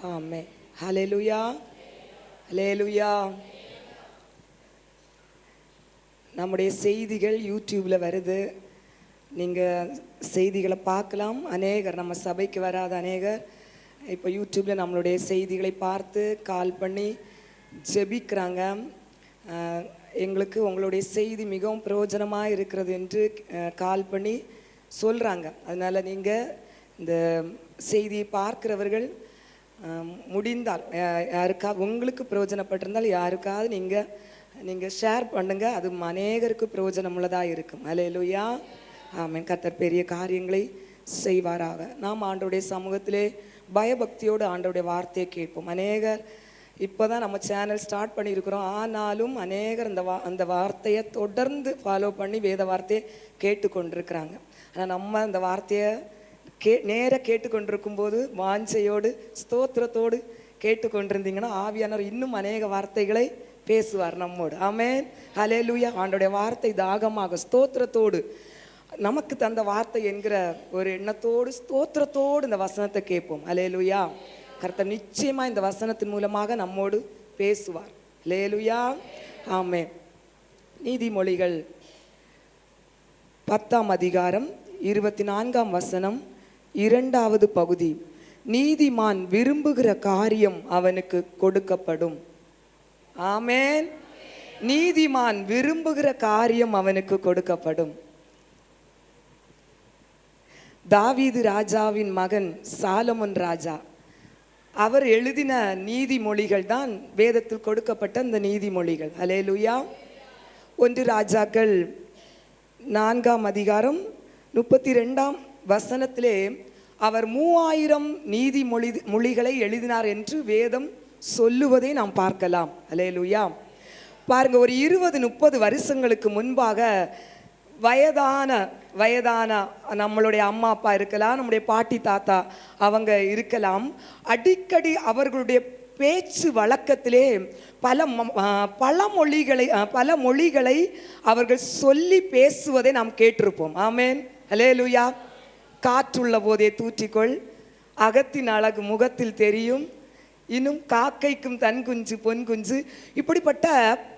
ஆமென். ஹல்லேலூயா, ஹல்லேலூயா. நம்முடைய செய்திகள் யூடியூப்பில் வருது. நீங்கள் செய்திகளை பார்க்கலாம். அநேகர் நம்ம சபைக்கு வராத அநேகர் இப்போ யூடியூப்பில் நம்மளுடைய செய்திகளை பார்த்து கால் பண்ணி ஜெபிக்கிறாங்க. எங்களுக்கு உங்களுடைய செய்தி மிகவும் பிரயோஜனமாக இருக்கிறது என்று கால் பண்ணி சொல்கிறாங்க. அதனால் நீங்கள் இந்த செய்தியை பார்க்கிறவர்கள் முடிந்தால் யாருக்காவது உங்களுக்கு பிரயோஜனப்பட்டிருந்தால் யாருக்காவது நீங்கள் ஷேர் பண்ணுங்கள். அது அநேகருக்கு பிரயோஜனம் உள்ளதாக இருக்கும். அல்லேலூயா, ஆமென். கர்த்தர் பெரிய காரியங்களை செய்வாராக. நாம் ஆண்டவருடைய சமூகத்திலே பயபக்தியோடு ஆண்டவருடைய வார்த்தையை கேட்போம். அநேகர் இப்போ தான் நம்ம சேனல் ஸ்டார்ட் பண்ணியிருக்கிறோம். ஆனாலும் அநேகர் அந்த வார்த்தையை தொடர்ந்து ஃபாலோ பண்ணி வேத வார்த்தையை கேட்டுக்கொண்டிருக்கிறாங்க. ஆனால் நம்ம அந்த வார்த்தையை நேராக கேட்டுக்கொண்டிருக்கும் போது வாஞ்சையோடு ஸ்தோத்திரத்தோடு கேட்டுக்கொண்டிருந்தீங்கன்னா ஆவியானவர் இன்னும் அநேக வார்த்தைகளை பேசுவார் நம்மோடு. ஆமென், ஹல்லேலூயா. ஆண்டோடைய வார்த்தை தாகமாக ஸ்தோத்திரத்தோடு நமக்கு தந்த வார்த்தை என்கிற ஒரு எண்ணத்தோடு ஸ்தோத்திரத்தோடு இந்த வசனத்தை கேட்போம். ஹல்லேலூயா. கர்த்தர் நிச்சயமா இந்த வசனத்தின் மூலமாக நம்மோடு பேசுவார். ஹல்லேலூயா, ஆமென். நீதிமொழிகள் 10ஆம் அதிகாரம் 24ஆம் வசனம் 2வது பகுதி. நீதிமான் விரும்புகிற காரியம் அவனுக்கு கொடுக்கப்படும். ஆமென். நீதிமான் விரும்புகிற காரியம் அவனுக்கு கொடுக்கப்படும். தாவீது ராஜாவின் மகன் சாலமோன் ராஜா அவர் எழுதின நீதிமொழிகள் தான் வேதத்தில் கொடுக்கப்பட்ட இந்த நீதிமொழிகள். அல்லேலூயா. 1 ராஜாக்கள் 4ஆம் அதிகாரம் 32ஆம் வசனத்திலே அவர் 3000 நீதிமொழிகளை எழுதினார் என்று வேதம் சொல்லுவதை நாம் பார்க்கலாம். அல்லேலூயா. பாருங்க, ஒரு 20-30 வருஷங்களுக்கு முன்பாக வயதான நம்மளுடைய அம்மா அப்பா இருக்கலாம், நம்முடைய பாட்டி தாத்தா அவங்க இருக்கலாம். அடிக்கடி அவர்களுடைய பேச்சு வழக்கத்திலே பல மொழிகளை அவர்கள் சொல்லி பேசுவதை நாம் கேட்டிருப்போம். ஆமென், அல்லேலூயா. காற்றுள்ள போதே தூற்றிக்கொள், அகத்தின் அழகு முகத்தில் தெரியும், இன்னும் காக்கைக்கும் தன் குஞ்சு பொன் குஞ்சு, இப்படிப்பட்ட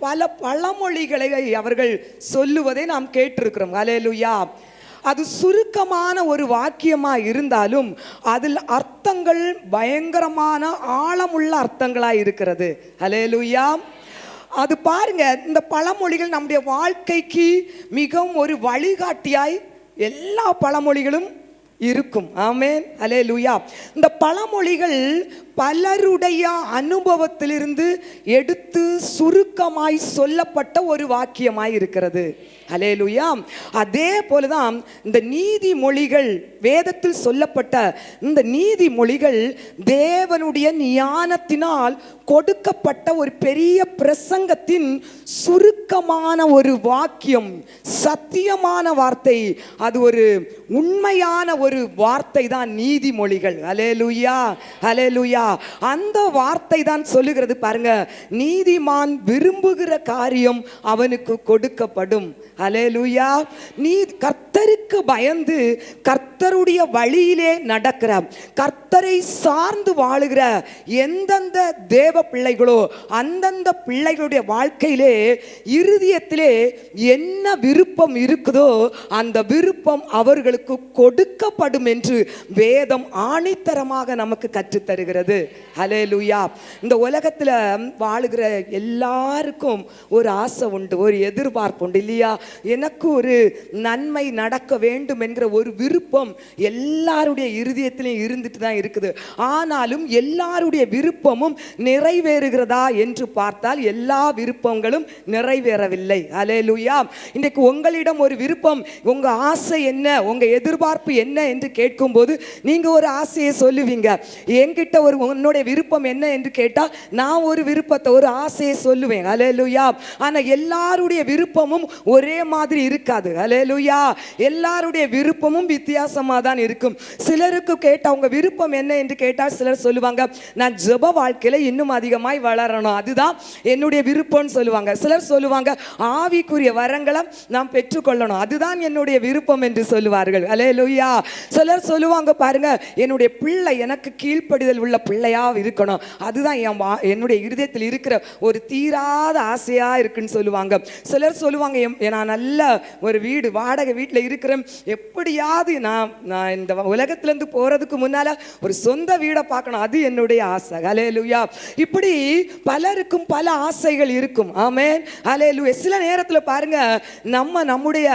பல பழமொழிகளை அவர்கள் சொல்லுவதை நாம் கேட்டிருக்கிறோம். அல்லேலூயா. அது சுருக்கமான ஒரு வாக்கியமா இருந்தாலும் அதில் அர்த்தங்கள் பயங்கரமான ஆழமுள்ள ஆழமுள்ள இருக்கிறது. அல்லேலூயா. அது பாருங்க, இந்த பழமொழிகள் நம்முடைய வாழ்க்கைக்கு மிகவும் ஒரு வழிகாட்டியாய் எல்லா பழமொழிகளும் இருக்கும். ஆமென், அல்லேலூயா. இந்த பழமொழிகள் பலருடைய அனுபவத்திலிருந்து எடுத்து சுருக்கமாய் சொல்லப்பட்ட ஒரு வாக்கியமாய் இருக்கிறது. அல்லேலூயா. அதே போலதான் இந்த நீதிமொழிகள், வேதத்தில் சொல்லப்பட்ட இந்த நீதிமொழிகள் தேவனுடைய ஞானத்தினால் கொடுக்கப்பட்ட ஒரு பெரிய பிரசங்கத்தின் சுருக்கமான ஒரு வாக்கியம், சத்தியமான வார்த்தை, அது ஒரு உண்மையான ஒரு வார்த்தை தான் நீதிமொழிகள். அல்லேலூயா, அல்லேலூயா. அந்த வார்த்தை தான் சொல்லுகிறது பாருங்க, நீதிமான் விரும்புகிற காரியம் அவனுக்கு கொடுக்கப்படும். அல்லேலூயா. நீ கர்த்தருக்கு பயந்து கர்த்தருடைய வழியிலே நடக்கிற, கர்த்தரை சார்ந்து வாழுகிற எந்தெந்த தேவ பிள்ளைகளோ அந்தந்த பிள்ளைகளுடைய வாழ்க்கையிலே இருதயத்திலே என்ன விருப்பம் இருக்குதோ அந்த விருப்பம் அவர்களுக்கு கொடுக்கப்படும் என்று வேதம் ஆணித்தரமாக நமக்கு கற்றுத்தருகிறது. அல்லேலூயா. இந்த உலகத்தில் வாழுகிற எல்லாருக்கும் ஒரு ஆசை உண்டு, ஒரு எதிர்பார்ப்பு உண்டு இல்லையா? எனக்கு ஒரு நன்மை நடக்க வேண்டும் என்கிற ஒரு விருப்பம் எல்லாருடைய இருதயத்திலும் இருந்துட்டு தான் இருக்குது. ஆனாலும் எல்லாருடைய விருப்பமும் நிறைவேறுகிறதா என்று பார்த்தால் எல்லா விருப்பங்களும் நிறைவேறவில்லை. அல்லேலூயா. இன்றைக்கு உங்களிடம் ஒரு விருப்பம், உங்க ஆசை என்ன, உங்க எதிர்பார்ப்பு என்ன என்று கேட்கும் போது நீங்க ஒரு ஆசையை சொல்லுவீங்க. என்கிட்ட ஒரு உன்னுடைய விருப்பம் என்ன என்று கேட்டால் நான் ஒரு விருப்பத்தை, ஒரு ஆசையை சொல்லுவேன். அல்லேலூயா. ஆனா எல்லாருடைய விருப்பமும் ஒரே மாதிரி இருக்காது. அல்லேலூயா. எல்லாருடைய விருப்பமும் வித்தியாசமா தான் இருக்கும். சிலருக்கு கேட்டா உங்க விருப்பம் என்ன என்று கேட்டால் சிலர் சொல்லுவாங்க, நான் ஜெப வாழ்க்கையில இன்னும் அதிகமாய் வளரணும், அதுதான் என்னுடைய விருப்பம்னு சொல்லுவாங்க. சிலர் சொல்லுவாங்க, ஆவிக்குரிய வரங்களை நாம் பெற்றுக்கொள்ளணும், அதுதான் என்னுடைய விருப்பம் என்று சொல்லுவார்கள். அல்லேலூயா. சிலர் சொல்லுவாங்க பாருங்க, என்னுடைய பிள்ளை எனக்கு கீழ்ப்படிதல் உள்ள பிள்ளையா இருக்கணும். அதுதான் என்னுடைய இருதயத்தில் இருக்கிற ஒரு தீராத ஆசையா இருக்குன்னு சொல்லுவாங்க. சிலர் சொல்லுவாங்க, நான் நல்ல ஒரு வீடு, வாடகை வீட்டில் இருக்கிறேன், எப்படியாவது நான் இந்த உலகத்திலேருந்து போறதுக்கு முன்னால ஒரு சொந்த வீடை பார்க்கணும், அது என்னுடைய ஆசை. ஹல்லேலூயா. இப்படி பலருக்கும் பல ஆசைகள் இருக்கும். ஆமென். ஹல்லேலூயா. சில நேரத்தில் பாருங்க, நம்முடைய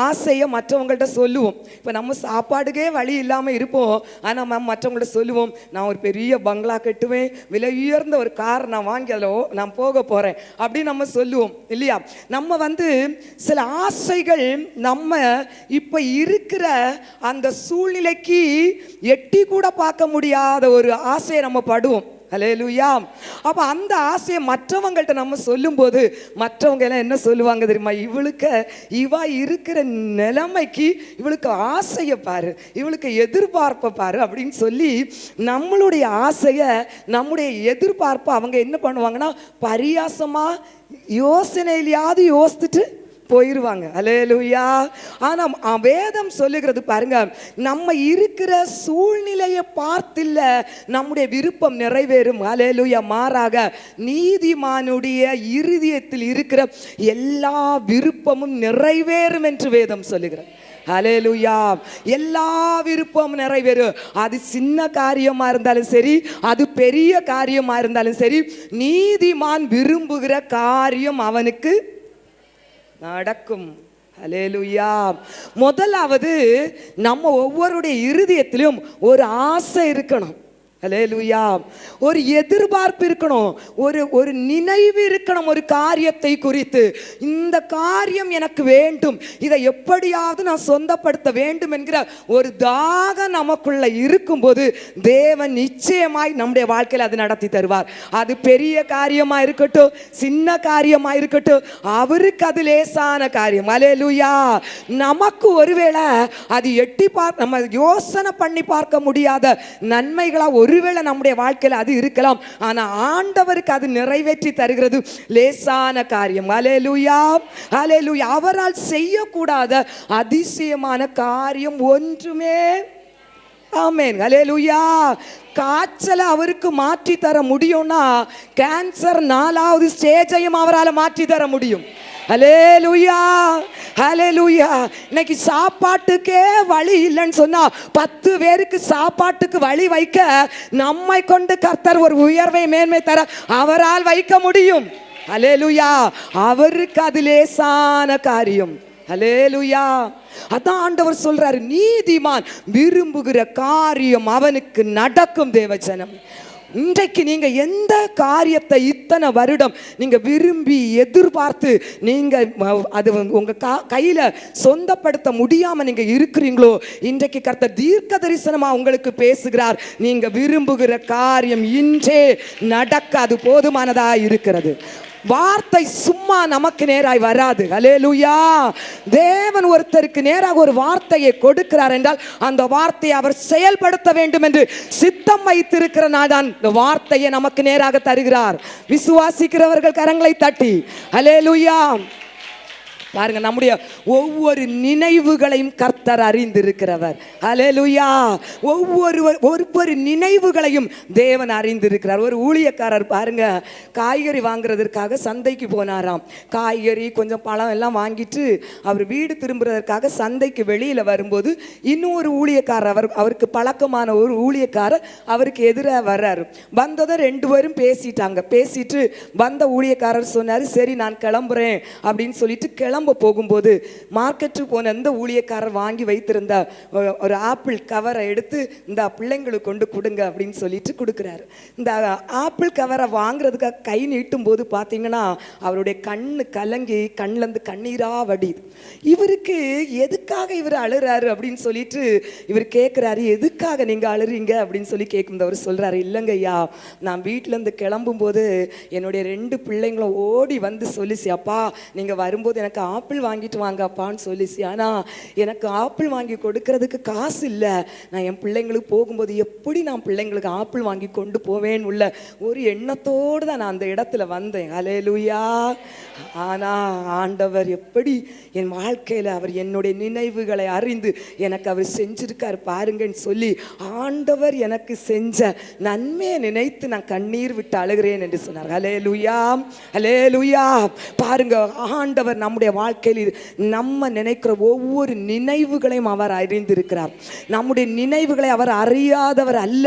ஆசையை மற்றவங்கள்ட்ட சொல்லுவோம். இப்போ நம்ம சாப்பாடுக்கே வழி இல்லாமல் இருப்போம், ஆனால் நம்ம மற்றவங்கள்ட்ட சொல்லுவோம், நான் ஒரு பெரிய பங்களா கட்டுவேன், விலை உயர்ந்த ஒரு கார் நான் வாங்கி அதில் நான் போக போகிறேன் அப்படின்னு நம்ம சொல்லுவோம் இல்லையா? நம்ம சில ஆசைகள் நம்ம இப்போ இருக்கிற அந்த சூழ்நிலைக்கு எட்டி கூட பார்க்க முடியாத ஒரு ஆசையை நம்ம படுவோம். ஹல்லேலூயா. அப்போ அந்த ஆசையை மற்றவங்கள்ட்ட நம்ம சொல்லும்போது மற்றவங்க எல்லாம் என்ன சொல்லுவாங்க தெரியுமா? இவ இருக்கிற நிலைமைக்கு இவளுக்கு ஆசையை பாரு, இவளுக்கு எதிர்பார்ப்பை பாரு அப்படின்னு சொல்லி நம்மளுடைய ஆசையை, நம்முடைய எதிர்பார்ப்பை அவங்க என்ன பண்ணுவாங்கன்னா பரியாசமா யோசனையிலையாவது யோசிச்சுட்டு போயிருவாங்க. ஹல்லேலூயா. ஆனால் வேதம் சொல்லுகிறது பாருங்க, நம்ம இருக்கிற சூழ்நிலையை பார்த்தில்ல நம்முடைய விருப்பம் நிறைவேறும். ஹல்லேலூயா. மாறாக நீதிமானுடைய இருதயத்தில் இருக்கிற எல்லா விருப்பமும் நிறைவேறும் என்று வேதம் சொல்லுகிறது. ஹல்லேலூயா. எல்லா விருப்பமும் நிறைவேறும். அது சின்ன காரியமா இருந்தாலும் சரி, அது பெரிய காரியமா இருந்தாலும் சரி, நீதிமான் விரும்புகிற காரியம் அவனுக்கு நடக்கும். ஹல்லேலூயா. முதலாவது நம்ம ஒவ்வொருடைய இருதயத்திலும் ஒரு ஆசை இருக்கணும். ஹல்லேலூயா. ஒரு எதிர்பார்ப்பு இருக்கணும், ஒரு நினைவு இருக்கணும் ஒரு காரியத்தை குறித்து. இந்த காரியம் எனக்கு வேண்டும், இதை எப்படியாவது நான் சொந்தப்படுத்த வேண்டும் என்கிற ஒரு தாகம் நமக்குள்ள இருக்கும்போது தேவன் நிச்சயமாய் நம்முடைய வாழ்க்கையில் அது நடத்தி தருவார். அது பெரிய காரியமா இருக்கட்டும், சின்ன காரியமா இருக்கட்டும், அவருக்கு அது லேசான காரியம். ஹல்லேலூயா. நமக்கு ஒருவேளை அது நம்ம யோசனை பண்ணி பார்க்க முடியாத நன்மைகளா ஒருவேளை நம்முடைய வாழ்க்கையில் அது இருக்கலாம். ஆனா ஆண்டவருக்கு அது நிறைவேற்றி தருகிறது லேசான காரியம். ஹல்லேலூயா. ஹல்லேலூயா. அவரால் செய்யக்கூடாத அதிசயமான காரியம் ஒன்றுமே. ஆமென். ஹல்லேலூயா. காய்ச்சலை அவருக்கு மாற்றி தர முடியும்னா கேன்சர் 4வது ஸ்டேஜையும் அவரால் மாற்றி தர முடியும். ஹல்லேலூயா. ஹல்லேலூயா. இன்னைக்கு சாப்பாட்டுக்கே வழி இல்லைன்னு சொன்னா 10 பேருக்கு சாப்பாட்டுக்கு வழி வைக்க நம்மை கொண்டு கர்த்தர் ஒரு உயர்வை மேன்மை தர அவரால் வைக்க முடியும். ஹல்லேலூயா. அவருக்கு அது லேசான காரியம். ஹல்லேலூயா. அதான் ஆண்டவர் சொல்றாரு, நீதிமான் விரும்புகிற காரியம் அவனுக்கு நடக்கும். தேவஜனம், இன்றைக்கு நீங்க எந்த காரியத்தை இத்தனை வருடம் நீங்க விரும்பி எதிர்பார்த்து நீங்க அது உங்க கையில சொந்தப்படுத்த முடியாம நீங்க இருக்கிறீங்களோ, இன்றைக்கு கர்த்தர் தீர்க்க தரிசனமா உங்களுக்கு பேசுகிறார். நீங்க விரும்புகிற காரியம் இன்றே நடக்க அது போதுமானதா இருக்கிறது. வார்த்தை சும்மா நமக்கு நேராய் வராது. ஹல்லேலூயா. தேவன் ஒருத்தருக்கு நேராக ஒரு வார்த்தையை கொடுக்கிறார் என்றால் அந்த வார்த்தையை அவர் செயல்படுத்த வேண்டும் என்று சித்தம் வைத்திருக்கிற நாள் தான் இந்த வார்த்தையை நமக்கு நேராக தருகிறார். விசுவாசிக்கிறவர்கள் கரங்களை தட்டி ஹல்லேலூயா. பாருங்க, நம்முடைய ஒவ்வொரு நினைவுகளையும் கர்த்தர் அறிந்திருக்கிறவர். ஹல்லேலூயா. ஒவ்வொரு நினைவுகளையும் தேவன் அறிந்திருக்கிறார். ஒரு ஊழியக்காரர் பாருங்க, காய்கறி வாங்குறதற்காக சந்தைக்கு போனாராம். காய்கறி கொஞ்சம் பழம் எல்லாம் வாங்கிட்டு அவர் வீடு திரும்புறதற்காக சந்தைக்கு வெளியில வரும்போது இன்னொரு ஊழியக்காரர், அவருக்கு பழக்கமான ஒரு ஊழியக்காரர் அவருக்கு எதிராக வர்றாரு. வந்ததும் 2 பேரும் பேசிட்டாங்க. பேசிட்டு வந்த ஊழியக்காரர் சொன்னாரு, சரி நான் கிளம்புறேன் அப்படின்னு சொல்லிட்டு கிளம்ப போகும்போது மார்க்கெட்டுக்கு போன இந்த ஊழியக்காரர் வாங்கி வைத்திருந்த ஒரு ஆப்பிள் கவரை எடுத்து இந்த பிள்ளைங்களுக்கு கொண்டு கொடுங்க அப்படின்னு சொல்லிட்டு கொடுக்குறாரு. இந்த ஆப்பிள் கவரை வாங்குறதுக்காக கை நீட்டும் போது பார்த்தீங்கன்னா அவருடைய கண்ணு கலங்கி கண்ணிலேருந்து கண்ணீரா வடிது. இவருக்கு எதுக்காக இவர் அழுறாரு அப்படின்னு சொல்லிட்டு இவர் கேட்குறாரு, எதுக்காக நீங்கள் அழுறீங்க அப்படின்னு சொல்லி கேட்கும்போது அவர் சொல்கிறாரு, இல்லைங்க ஐயா, நான் வீட்டிலேருந்து கிளம்பும்போது என்னுடைய 2 பிள்ளைங்களும் ஓடி வந்து சொல்லிச்சு, அப்பா நீங்கள் வரும்போது எனக்கு ஆப்பிள் வாங்கிட்டு வாங்க அப்பான்னு சொல்லிச்சு. ஆனால் எனக்கு ஆப்பிள் வாங்கி கொடுக்கறதுக்கு காசு இல்லை. நான் என் பிள்ளைங்களுக்கு போகும்போது எப்படி நான் பிள்ளைங்களுக்கு ஆப்பிள் வாங்கி கொண்டு போவேன்னு உள்ள ஒரு எண்ணத்தோடு தான் நான் அந்த இடத்துல வந்தேன். ஹல்லேலூயா. ஆனால் ஆண்டவர் எப்படி என் வாழ்க்கையில் அவர் என்னுடைய நினைவுகளை அறிந்து எனக்கு அவர் செஞ்சிருக்கார் பாருங்கன்னு சொல்லி ஆண்டவர் எனக்கு செஞ்ச நன்மையை நினைத்து நான் கண்ணீர் விட்டு அழுகிறேன் என்று சொன்னார். ஹல்லேலூயா, ஹல்லேலூயா. பாருங்க, ஆண்டவர் நம்முடைய வாழ்க்கையில் நம்ம நினைக்கிற ஒவ்வொரு நினைவுகளையும் அவர் அறிந்திருக்கிறார். நம்முடைய நினைவுகளை அவர் அறியாதவர் அல்ல.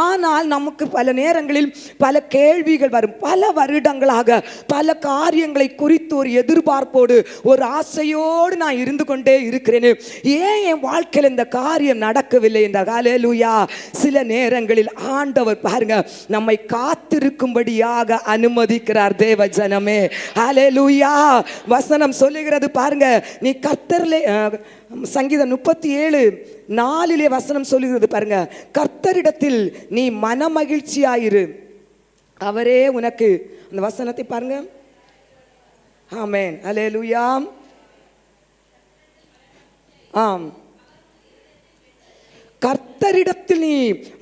ஆனால் நமக்கு பல நேரங்களில் பல கேள்விகள் வரும். பல வருடங்களாக பல காரியங்களை குறித்து ஒரு எதிர்பார்ப்போடு ஒரு ஆசையோடு நான் இருந்து கொண்டே இருக்கிறேன். ஏன் என் வாழ்க்கையில் இந்த காரியம் நடக்கவில்லை என்றால், ஹல்லேலூயா, சில நேரங்களில் ஆண்டவர் பாருங்க நம்மை காத்திருக்கும்படியாக அனுமதிக்கிறார். தேவ ஜனமே, ஹல்லேலூயா. வசனம் சொல்லுகிறது பாருங்க, நீ கர்த்தரிலே சங்கீதம் 37:4 வசனம் சொல்லுகிறது பாருங்க, கர்த்தரிடத்தில் நீ மனமகிழ்ச்சியாயிரு, அவரே உனக்கு. அந்த வசனத்தை பாருங்க. ஆமென், ஹல்லேலூயா. ஆம், கர்த்தரிடத்தில் நீ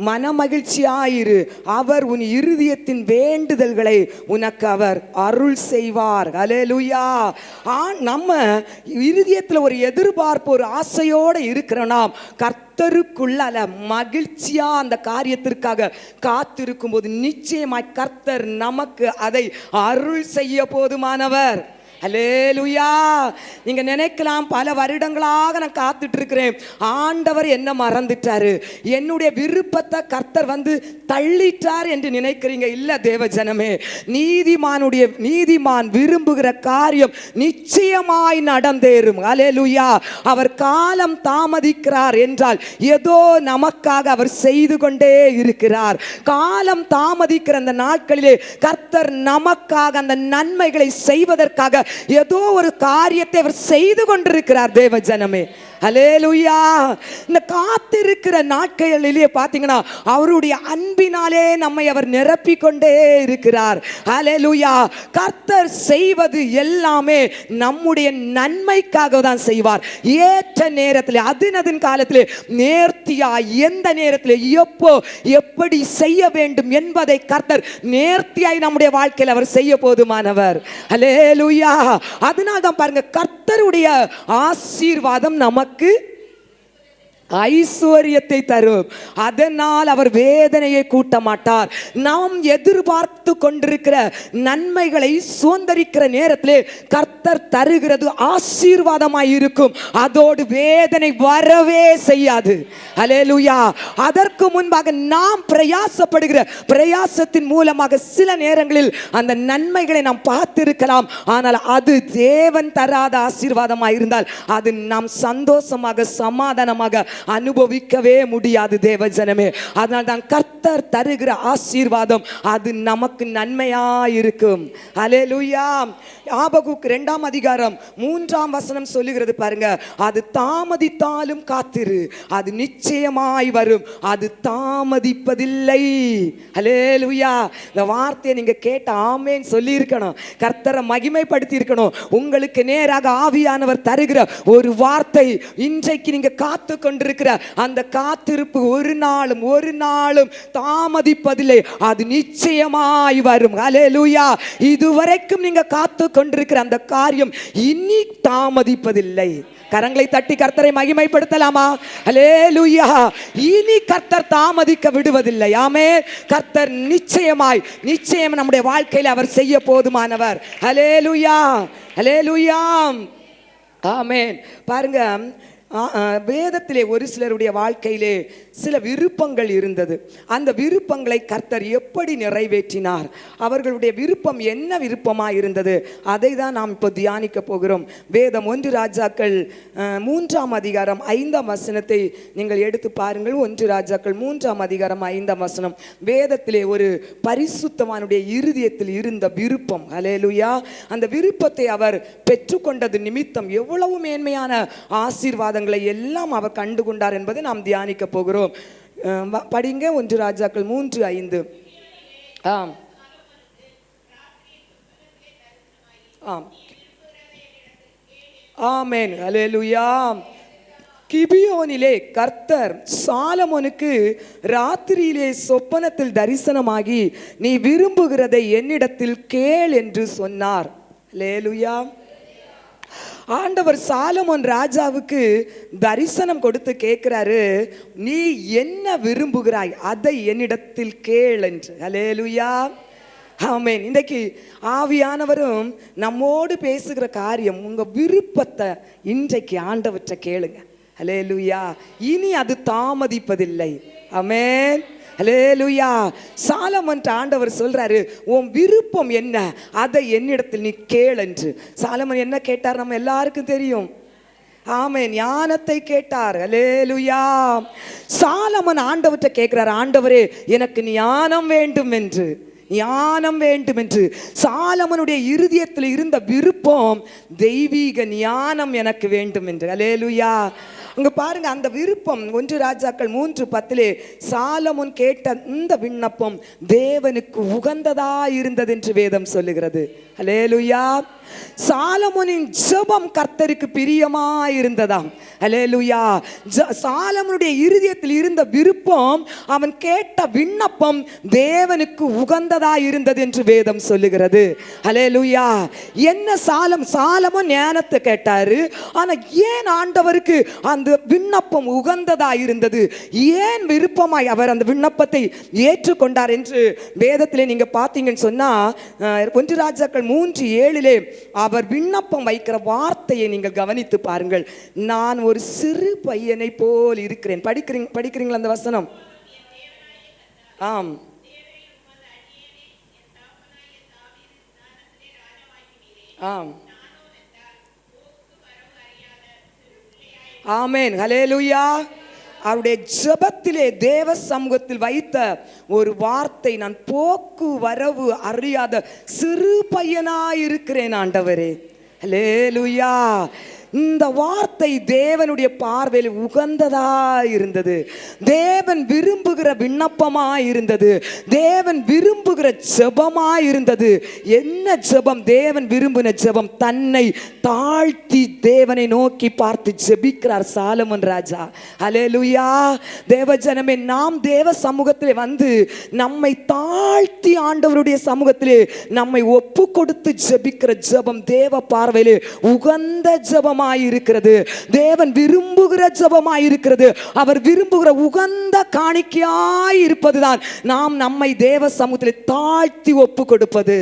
மனமகிழ்ச்சியாயிரு, அவர் உன் இருதயத்தின் வேண்டுதல்களை உனக்கு அவர் அருள் செய்வார். ஹல்லேலூயா. நம்ம இருதயத்தில் ஒரு எதிர்பார்ப்பு, ஒரு ஆசையோடு இருக்கிறோம். நாம் கர்த்தருக்குள்ள மகிழ்ச்சியா அந்த காரியத்திற்காக காத்திருக்கும் போது நிச்சயமாய் கர்த்தர் நமக்கு அதை அருள் செய்ய போதுமானவர். ஹல்லேலூயா. நீங்க நினைக்கலாம், பல வருடங்களாக நான் காத்துட்டு இருக்கிறேன், ஆண்டவர் என்ன மறந்துட்டாரு, என்னுடைய விருப்பத்தை கர்த்தர் வந்து தள்ளிட்டார் என்று நினைக்கிறீங்க. இல்ல தேவ ஜனமே, நீதிமான் விரும்புகிற காரியம் நிச்சயமாய் நடந்தேறும். ஹல்லேலூயா. அவர் காலம் தாமதிக்கிறார் என்றால் ஏதோ நமக்காக அவர் செய்து கொண்டே இருக்கிறார். காலம் தாமதிக்கிற அந்த நாட்களிலே கர்த்தர் நமக்காக அந்த நன்மைகளை செய்வதற்காக ஏதோ ஒரு காரியத்தை அவர் செய்து கொண்டிருக்கிறார். தேவ ஜனமே, ஹல்லேலூயா. இந்த காத்திருக்கிற நாட்களிலே பார்த்தீங்கன்னா அவருடைய அன்பினாலே நம்மை அவர் நிரப்பிக் கொண்டே இருக்கிறார். ஹல்லேலூயா. கர்த்தர் செய்வது எல்லாமே நம்முடைய நன்மைக்காக தான் செய்வார். ஏற்ற நேரத்தில், அதினதின் காலத்தில், நேர்த்தியா, எந்த நேரத்தில் எப்போ எப்படி செய்ய வேண்டும் என்பதை கர்த்தர் நேர்த்தியாய் நம்முடைய வாழ்க்கையில் அவர் செய்ய போதுமானவர். ஹல்லேலூயா. அதனால தான் பாருங்க, கர்த்தருடைய ஆசீர்வாதம் நமக்கு ஐஸ்வர்யத்தை தரும். அதனால் அவர் வேதனையை கூட்ட மாட்டார். நாம் எதிர்பார்த்து கொண்டிருக்கிற நன்மைகளை சுதந்திரிக்கிற நேரத்திலே கர்த்தர் தருகிறது ஆசீர்வாதமாய் இருக்கும். அதோடு வேதனை வரவே செய்யாது. ஹல்லேலூயா. அதற்கு முன்பாக நாம் பிரயாசப்படுகிற பிரயாசத்தின் மூலமாக சில நேரங்களில் அந்த நன்மைகளை நாம் பார்த்திருக்கலாம். ஆனால் அது தேவன் தராத ஆசீர்வாதமாய் இருந்தால் அது நாம் சந்தோஷமாக சமாதானமாக அனுபவிக்கவே முடியாது. தேவ ஜனமே, அதனால் தான் கர்த்தர் தருகிற ஆசீர்வாதம் அது நமக்கு நன்மையாயிருக்கும். ஹல்லேலூயா. ஆபகுக் 2:3 சொல்லுகிறது பாருங்க, அது தாமதித்தாலும் காத்திரு, அது நிச்சயமாய் வரும், அது தாமதிப்பதில்லை. ஹல்லேலூயா. இந்த வார்த்தையை நீங்க கேட்ட ஆமேன் சொல்லி இருக்கணும், கர்த்தரை மகிமைப்படுத்தி இருக்கணும். உங்களுக்கு நேராக ஆவியானவர் தருகிற ஒரு வார்த்தை, இன்றைக்கு நீங்க காத்து கொண்டிருக்கிற அந்த காத்திருப்பு ஒரு நாளும் தாமதிப்பதில்லை, அது நிச்சயமாய் வரும். ஹல்லேலூயா. இதுவரைக்கும் நீங்க காத்து கொண்டிருக்கிற அந்த காரியம் இனி தாமதிப்பதில்லை. கரங்களை தட்டி கர்த்தரை மகிமைப்படுத்தலாமா? ஹல்லேலூயா. இனி கர்த்தர் தாமதிக்க விடுவதில்லை. ஆமென். கர்த்தர் நிச்சயம் நம்முடைய வாழ்க்கையில் அவர் செய்ய போதுமானவர். ஹல்லேலூயா, ஹல்லேலூயா, ஆமென். பாருங்க, வேதத்திலே ஒரு சிலருடைய வாழ்க்கையிலே சில விருப்பங்கள் இருந்தது. அந்த விருப்பங்களை கர்த்தர் எப்படி நிறைவேற்றினார், அவர்களுடைய விருப்பம் என்ன விருப்பமாக இருந்தது, அதை தான் நாம் இப்போ தியானிக்க போகிறோம். வேதம் 1 ராஜாக்கள் 3:5 நீங்கள் எடுத்து பாருங்கள். 1 ராஜாக்கள் 3:5 வேதத்திலே ஒரு பரிசுத்தவானுடைய இருதயத்தில் இருந்த விருப்பம். ஹல்லேலூயா. அந்த விருப்பத்தை அவர் பெற்றுக்கொண்டது நிமித்தம் எவ்வளவு மேன்மையான ஆசீர்வாதங்களை எல்லாம் அவர் கண்டு கொண்டார் என்பதை நாம் தியானிக்க போகிறோம். படிங்க 1 ராஜாக்கள் 3:5. ஆம், ஆம், ஆமென். ஹல்லேலூயா. கிபியோனிலே கர்த்தர் சாலமோனுக்கு ராத்திரியிலே சொப்பனத்தில் தரிசனமாகி, நீ விரும்புகிறதை என்னிடத்தில் கேள் என்று சொன்னார். ஹல்லேலூயா. ஆண்டவர் சாலமோன் ராஜாவுக்கு தரிசனம் கொடுத்து கேட்கிறாரு, நீ என்ன விரும்புகிறாய் அதை என்னிடத்தில் கேள் என்று. ஹல்லேலூயா. ஆமென். இன்றைக்கு ஆவியானவரும் நம்மோடு பேசுகிற காரியம், உங்க விருப்பத்தை இன்றைக்கு ஆண்டவற்றை கேளுங்க. ஹல்லேலூயா. இனி அது தாமதிப்பதில்லை. ஆமென். ஹல்லேலூயா. சாலமோன் ஆண்டவர் சொல்றாரு, உன் விருப்பம் என்ன அதை என்னிடத்தில் நீ கேள் என்று. சாலமோன் என்ன கேட்டார் நம்ம எல்லாருக்கும் தெரியும். ஆமென். ஞானத்தை கேட்டார். ஹல்லேலூயா. சாலமோன் ஆண்டவர்கிட்ட கேட்கிறார், ஆண்டவரே எனக்கு ஞானம் வேண்டும் என்று. ஞானம் வேண்டும் என்று சாலமோனுடைய இருதயத்தில் இருந்த விருப்பம், தெய்வீக ஞானம் எனக்கு வேண்டும் என்று. ஹல்லேலூயா. அங்க பாருங்க, அந்த விருப்பம் 1 ராஜாக்கள் 3:10 சாலமோன் கேட்ட இந்த விண்ணப்பம் தேவனுக்கு உகந்ததா இருந்தது என்று வேதம் சொல்லுகிறது. ஹல்லேலூயா. சாலமோனின் ஜெபம் கர்த்தருக்கு பிரியமா இருந்ததாம். ஹல்லேலூயா. சாலமோனுடைய இருதயத்தில் இருந்த விருப்பம், அவன் கேட்ட விண்ணப்பம் தேவனுக்கு உகந்ததா இருந்தது என்று வேதம் சொல்லுகிறது. ஹல்லேலூயா. என்ன சாலமோன் ஞானத்தை கேட்டாரு, ஆனா ஏன் ஆண்டவருக்கு அந்த விண்ணப்பம் உகந்ததா இருந்தது, ஏன் விருப்பமாய் அவர் அந்த விண்ணப்பத்தை ஏற்றுக்கொண்டார் என்று வேதத்திலே நீங்க பார்த்தீங்கன்னு சொன்னா 1 ராஜாக்கள் 3:7 அவர் விண்ணப்பம் வைக்கிற வார்த்தையை நீங்கள் கவனித்து பாருங்கள். நான் ஒரு சிறு பையனை போல் இருக்கிறேன். படிக்கிறீங்களா அந்த வசனம்? ஆம். ஆம். ஆமென். ஹல்லேலூயா. அவருடைய ஜெபத்திலே தேவ சமூகத்தில் வைத்த ஒரு வார்த்தை, நான் போக்கு வரவு அறியாத சிறு பையனாயிருக்கிறேன் ஆண்டவரே. ஹல்லேலூயா. இந்த வார்த்தை தேவனுடைய பார்வையில் உகந்ததா இருந்தது. தேவன் விரும்புகிற விண்ணப்பமா இருந்தது. தேவன் விரும்புகிற ஜெபமா இருந்தது. என்ன ஜெபம்? தேவன் விரும்பின ஜெபம், தன்னை தாழ்த்தி தேவனை நோக்கி பார்த்து ஜெபிக்கிறார் சாலமோன் ராஜா. ஹல்லேலூயா. தேவஜனமே, நாம் தேவ சமூகத்திலே வந்து நம்மை தாழ்த்தி ஆண்டவருடைய சமூகத்திலே நம்மை ஒப்பு கொடுத்து ஜெபிக்கிற ஜெபம் தேவ பார்வையிலே உகந்த ஜெபம் இருக்கிறது. தேவன் விரும்புகிற ஜெபமாய் இருக்கிறது. அவர் விரும்புகிற உகந்த காணிக்கையாய் இருப்பதுதான் நாம் நம்மை தேவ சமூகத்தில் தாழ்த்தி ஒப்பு கொடுப்பது.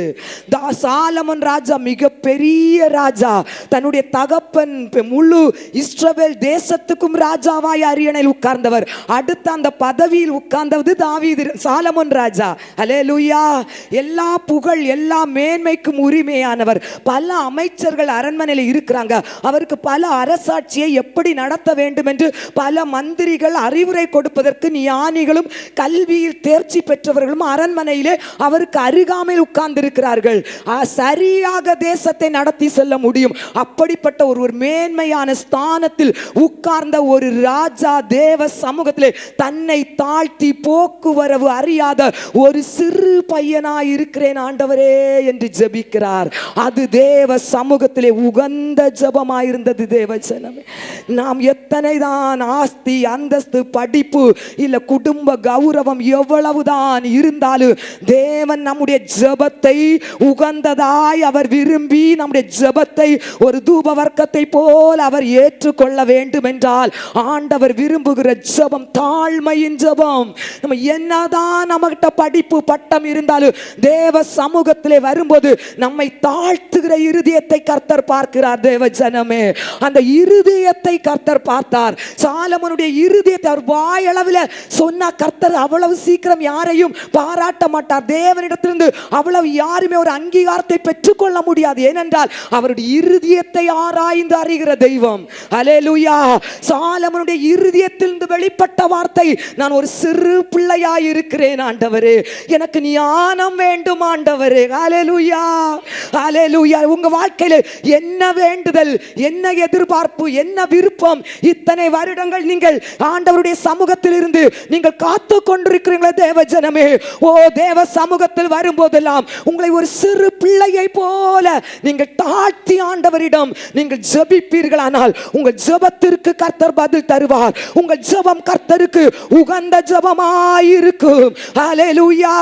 சாலமோன் ராஜா மிக பெரிய ராஜா. தன்னுடைய தகப்பன் முழு இஸ்ரவேல் தேசத்துக்கும் ராஜாவாய் அரியணையில் உட்கார்ந்தவர். அடுத்த அந்த பதவியில் உட்கார்ந்தது தாவீது, சாலமோன் ராஜா. ஹல்லேலூயா. எல்லா புகழ் எல்லா மேன்மைக்கும் உரிமையானவர். பல அமைச்சர்கள் அரண்மனையில் இருக்கிறாங்க. அவருக்கு பல அரசாட்சியை எப்படி நடத்த வேண்டும் என்று பல மந்திரிகள் அறிவுரை கொடுப்பதற்கு ஞானிகளும் கல்வியில் தேர்ச்சி பெற்றவர்களும் அரண்மனையிலே அவருக்கு அருகாமையில் உட்கார்ந்து இருக்கிறார்கள். சரியாக தேசத்தை நடத்தி செல்ல முடியும். அப்படிப்பட்ட ஒரு மேன்மையான ஸ்தானத்தில் உட்கார்ந்த ஒரு ராஜா தேவ சமூகத்திலே தன்னை தாழ்த்தி போக்குவரவு அறியாத ஒரு சிறு பையனாய் இருக்கிறேன் ஆண்டவரே என்று ஜெபிக்கிறார். அது தேவ சமூகத்திலே உகந்த ஜெபமாயிருந்தது. தேவஜனமே, நாம் எத்தனை தான் ஆஸ்தி அந்தஸ்து படிப்பு இல்ல குடும்ப கௌரவம் எவ்வளவுதான் இருந்தாலும் தேவன் நம்முடைய ஜெபத்தை உகந்ததாய் அவர் விரும்பி நம்முடைய ஜெபத்தை ஒரு தூப வர்க்கத்தை போல் அவர் ஏற்றுக்கொள்ள வேண்டும் என்றால் ஆண்டவர் விரும்புகிற ஜெபம் தாழ்மையின் ஜெபம். நம்ம என்னதான் நம்மகிட்ட படிப்பு பட்டம் இருந்தாலும் தேவ சமூகத்திலே வரும்போது நம்மை தாழ்த்துகிற இருதயத்தை கர்த்தர் பார்க்கிறார். தேவஜனமே, அந்த இருதயத்தை கர்த்தர் பார்த்தார். சாலமோனுடைய இருதயத்தை அவர் வாயளவில் சொன்னா கர்த்தர் அவ்வளவு சீக்கிரம் யாரையும் பாராட்ட மாட்டார். தேவனிடத்திலிருந்து அவ்வளவு யாருமே ஒரு அங்கீகாரத்தை பெற்றுக்கொள்ள முடியாது. ஏனென்றால் அவருடைய இருதயத்தை ஆராய்ந்து அறிகிற தெய்வம். ஹல்லேலூயா. சாலமோனுடைய இருதயத்திலிருந்து வெளிப்பட்ட வார்த்தை, நான் ஒரு சிறு பிள்ளையாய் இருக்கிறேன் ஆண்டவரே, எனக்கு ஞானம் வேண்டும் ஆண்டவரே. ஹல்லேலூயா. ஹல்லேலூயா. உங்க வாழ்க்கையில என்ன வேண்டுதல், என்ன என்ன எதிர்பார்ப்பு, என்ன விருப்பம்? இத்தனை வருடங்கள் நீங்கள் ஆண்டவருடைய சமூகத்தில் இருந்து நீங்கள் காத்து கொண்டிருக்கிறீங்களே தேவ ஜனமே. ஓ, தேவ சமூகத்தில் வரும்போதெல்லாம் உங்களை ஒரு சிறு பிள்ளையை போல நீங்கள் தாழ்த்தி ஆண்டவரிடம் நீங்கள் ஜெபிப்பீர்களானால் உங்கள் ஜெபத்திற்கு கர்த்தர் பதில் தருவார். உங்கள் ஜெபம் கர்த்தருக்கு உகந்த ஜெபமாயிருக்கும். ஹல்லேலூயா.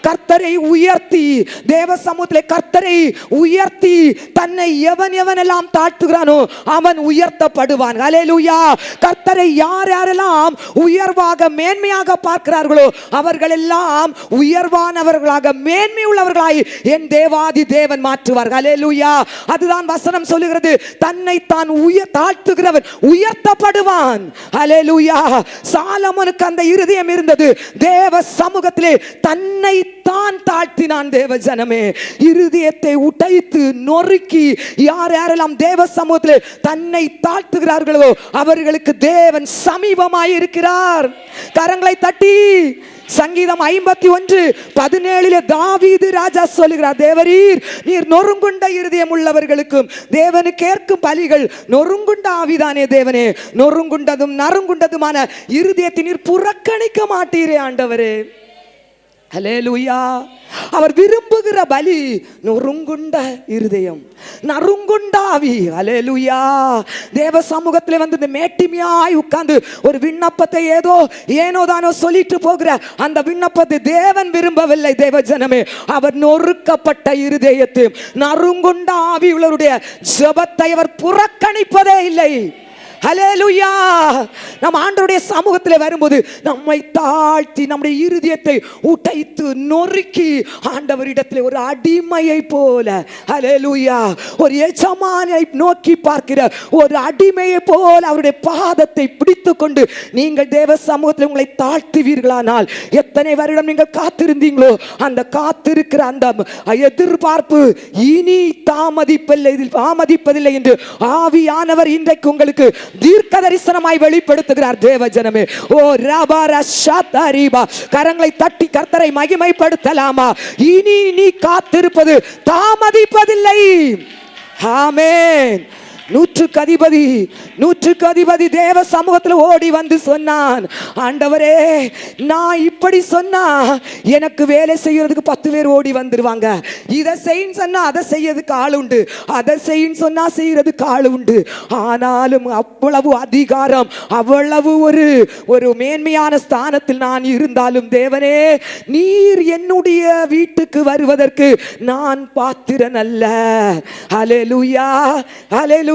கர்த்தரை உயர்த்தி, தேவ சமூகத்திலே கர்த்தரை உயர்த்தி தன்னை எவனெல்லாம் தாழ்த்துகிறானோ அவன் உயர்த்தப்படுவான். ஹல்லேலூயா. கர்த்தரை யார் யாரெல்லாம் உயர்வாக மேன்மையாக பார்க்கிறார்களோ அவர்கள் எல்லாம் உயர்வானவர்களாக மேன்மை உள்ளவர்களாய் என் தேவாதி தேவன் மாற்றுவார். ஹல்லேலூயா. அதுதான் வசனம் சொல்லுகிறது, தன்னை தான் தாழ்த்துகிறவன் உயர்த்தப்படுவான். ஹல்லேலூயா. சாலமோனுக்கு அந்த இருதயம் இருந்தது. தேவ சமூகத்திலே தன்னை தான் தாழ்த்தினான். தேவ ஜனமே, இருதயத்தை உடைத்து நொறுக்கி யார் யாரெல்லாம் தேவ சமூகத்திலே தன்னை தாழ்த்துகிறார்களோ அவர்களுக்கு தேவன் சமீபமாய் இருக்கிறார். கரங்களை தட்டி சங்கீதம் 51:17 தாவீது ராஜா சொல்லுகிறார், தேவரீர் நீர் நொறுங்குண்ட இருதயம் உள்ளவர்களுக்கும் தேவனு கேட்கும் பலிகள் நொறுங்குண்ட ஆவிதானே தேவனே. நொறுங்குண்டதும் நறுங்குண்டதுமான இருதயத்தை நீர் புறக்கணிக்க மாட்டீரே ஆண்டவரே. ஹல்லேலூயா. அவர் விரும்புகிற பலி நொறுங்குண்ட இருதயம், நறுங்குண்ட ஆவி. ஹல்லேலூயா. தேவ சமூகத்தில் வந்து இந்த மேட்டிமையாய் உட்கார்ந்து ஒரு விண்ணப்பத்தை ஏனோ தானோ சொல்லிட்டு போகிற அந்த விண்ணப்பத்தை தேவன் விரும்பவில்லை. தேவ ஜனமே, அவர் நொறுக்கப்பட்ட இருதயத்தை, நறுங்குண்ட ஆவி உள்ளவருடைய ஜெபத்தை அவர் புறக்கணிப்பதே இல்லை. ஹல்லேலூயா. நம் ஆண்டவருடைய சமூகத்தில் வரும்போது நம்மை தாழ்த்தி நம்முடைய இருதயத்தை உடைத்து நொறுக்கி ஆண்டவரிடத்தில் ஒரு அடிமையை போல, ஹல்லேலூயா, ஒரு எஜமானை நோக்கி பார்க்கிற ஒரு அடிமையை போல அவருடைய பாதத்தை பிடித்து கொண்டு நீங்கள் தேவ சமூகத்தில் உங்களை தாழ்த்துவீர்களானால் எத்தனை வருடம் நீங்கள் காத்திருந்தீங்களோ அந்த காத்திருக்கிற அந்த எதிர்பார்ப்பு இனி தாமதிப்பதில்லை என்று ஆவியானவர் இன்றைக்கு உங்களுக்கு தீர்க்க தரிசனமாய் வெளிப்படுத்துகிறார். தேவ ஜனமே, ஓ ராபாரா ஷாதாரிபா, கரங்களை தட்டி கர்த்தரை மகிமைப்படுத்தலாமா? இனி நீ காத்திருப்பது தாமதிப்பதில்லை. ஆமென். நூற்றுக்கு அதிபதி தேவ சமூகத்தில் ஓடி வந்து சொன்னான், ஆண்டவரே நான் இப்படி சொன்னா எனக்கு வேலை செய்யறதுக்கு 10 பேர் ஓடி வந்துருவாங்க. இதை செய்யன்னு சொன்னா அதை செய்யறதுக்கு ஆள் உண்டு, அதை செய்யன்னு சொன்னா செய்யறதுக்கு ஆள் உண்டு. ஆனாலும் அவ்வளவு அதிகாரம், அவ்வளவு ஒரு மேன்மையான ஸ்தானத்தில் நான் இருந்தாலும் தேவனே, நீர் என்னுடைய வீட்டுக்கு வருவதற்கு நான் பாத்திரன் அல்ல. ஹல்லேலூயா. ஹல்லேலூயா.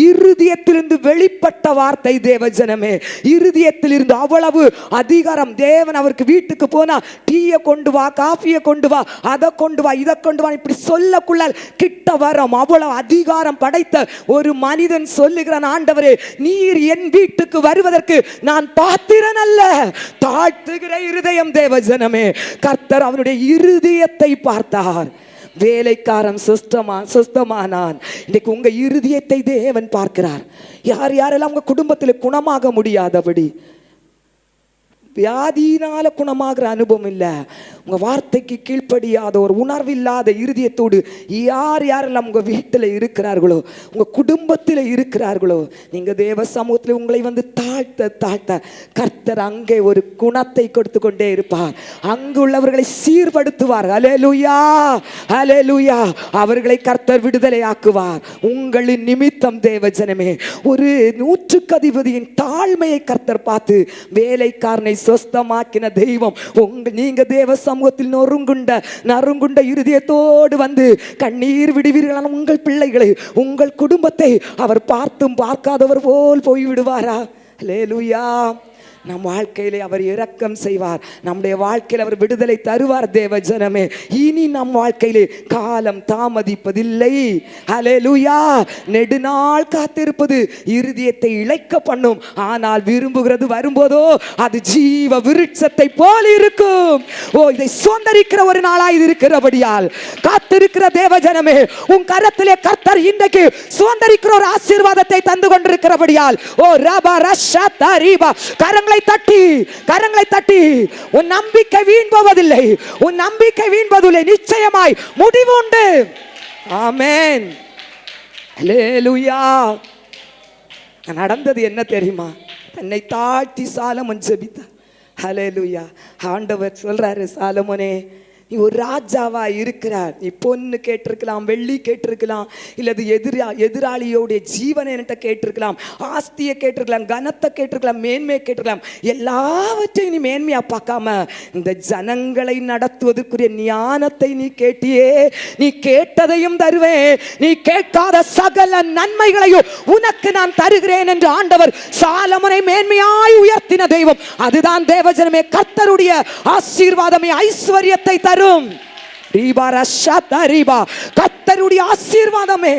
இருதயத்திலிருந்து வெளிப்பட்ட வார்த்தை தேவ ஜனமே, இருதயத்திலிருந்து அவ்வளவு அதிகாரம். தேவன் அவருக்கு வீட்டுக்கு போனா டீயை கொண்டு வா, காஃபியை கொண்டு வா, அதை கொண்டு வா, இதை கொண்டு வா, இப்படி சொல்லக்குள்ள கிட்ட வரோம். அவ்வளவு அதிகாரம் படைத்த ஒரு மனிதன் சொல்லுகிறான், ஆண்டவரே நீர் என் வீட்டுக்கு வருவதற்கு நான் பாத்திரன் அல்ல. தாழ்த்துகிற இருதயம் தேவ ஜனமே. கர்த்தர் அவனுடைய இருதயத்தை பார்த்தார். வேலைக்காரன் சுஸ்தமானான். இன்னைக்கு உங்க இருதயத்தை தேவன் பார்க்கிறார். யார் யாரெல்லாம் உங்க குடும்பத்தில் குணமாக முடியாதபடி, வியாதியினால குணமாகிற அனுபவம் இல்லை, உங்க வார்த்தைக்கு கீழ்ப்படியாத ஒரு உணர்வில்லாத இருதயத்தோடு யார் யாரெல்லாம் உங்க வீட்டில் இருக்கிறார்களோ, உங்க குடும்பத்தில் இருக்கிறார்களோ, நீங்க தேவ சமூகத்தில் உங்களை வந்து தாழ்த்த கர்த்தர் அங்கே ஒரு குணத்தை கொடுத்து கொண்டே இருப்பார். அங்கு உள்ளவர்களை சீர்படுத்துவார். ஹல்லேலூயா. ஹல்லேலூயா. அவர்களை கர்த்தர் விடுதலை ஆக்குவார். உங்களின் நிமித்தம் தேவ ஜனமே, ஒரு 100க்கு அதிபதியின் தாழ்மையை கர்த்தர் பார்த்து வேலைக்காரனை சொஸ்தமாக்கின தெய்வம். நீங்க தேவ சமூகத்தில் நறுங்குண்ட இருதயத்தோடு வந்து கண்ணீர் விடுவீர்களான உங்கள் பிள்ளைகளை, உங்கள் குடும்பத்தை அவர் பார்த்தும் பார்க்காதவர் போல் போய்விடுவாரா? ஹல்லேலூயா. நம் வாழ்க்கையிலே அவர் இரக்கம் செய்வார். நம்முடைய வாழ்க்கையில் அவர் விடுதலை தருவார். தேவ ஜனமே, இனி நம் வாழ்க்கையிலே காலம் தாமதிப்பதில்லை. ஹல்லேலூயா. நெடுநாள் காத்திருப்பது இருதயத்தை இளைக்க பண்ணும். ஆனால் விரும்புகிறது வரும்போதோ அது ஜீவ விருட்சத்தை போல் இருக்கும். ஓ, இதை சுதந்தரிக்கிற ஒரு நாளாய் இருக்கிறபடியால் காத்திருக்கிற தேவ ஜனமே, உன் கரத்திலே கர்த்தர் இன்றைக்கு சுதந்தரிக்கிற ஒரு ஆசீர்வாதத்தை தந்து கொண்டிருக்கிறபடியால், ஓ ரபா ரஷா தரிபா, கரங்களை தட்டி உன் நம்பிக்கை வீண் போவதில்லை. உன் நம்பிக்கை வீண் போவதில்லை. நிச்சயமாய் முடிவு உண்டு. ஆமென். அல்லேலூயா. நடந்தது என்ன தெரியுமா? தன்னை தாழ்த்தி சாலமோன் ஜெபித்தார். அல்லேலூயா. ஆண்டவர் சொல்றாரு, சாலமோனே, நீ ஒரு ராஜாவா இருக்கிறார். நீ பொண்ணு கேட்டிருக்கலாம், வெள்ளி கேட்டிருக்கலாம், இல்லது எதிராளியோடைய ஜீவனை என்கிட்ட கேட்டிருக்கலாம், ஆஸ்தியை கேட்டிருக்கலாம், கனத்தை கேட்டிருக்கலாம், மேன்மையை கேட்டிருக்கலாம். எல்லாவற்றையும் நீ மேன்மையா பார்க்காம இந்த ஜனங்களை நடத்துவதற்குரிய ஞானத்தை நீ கேட்டியே. நீ கேட்டதையும் தருவேன், நீ கேட்காத சகல நன்மைகளையும் உனக்கு நான் தருகிறேன் என்று ஆண்டவர் சாலமோனை மேன்மையாய் உயர்த்தின தெய்வம். அதுதான் தேவஜனமே, கர்த்தருடைய ஆசீர்வாதமே ஐஸ்வர்யத்தை தரும். கர்த்தருடைய ஆசீர்வாதமே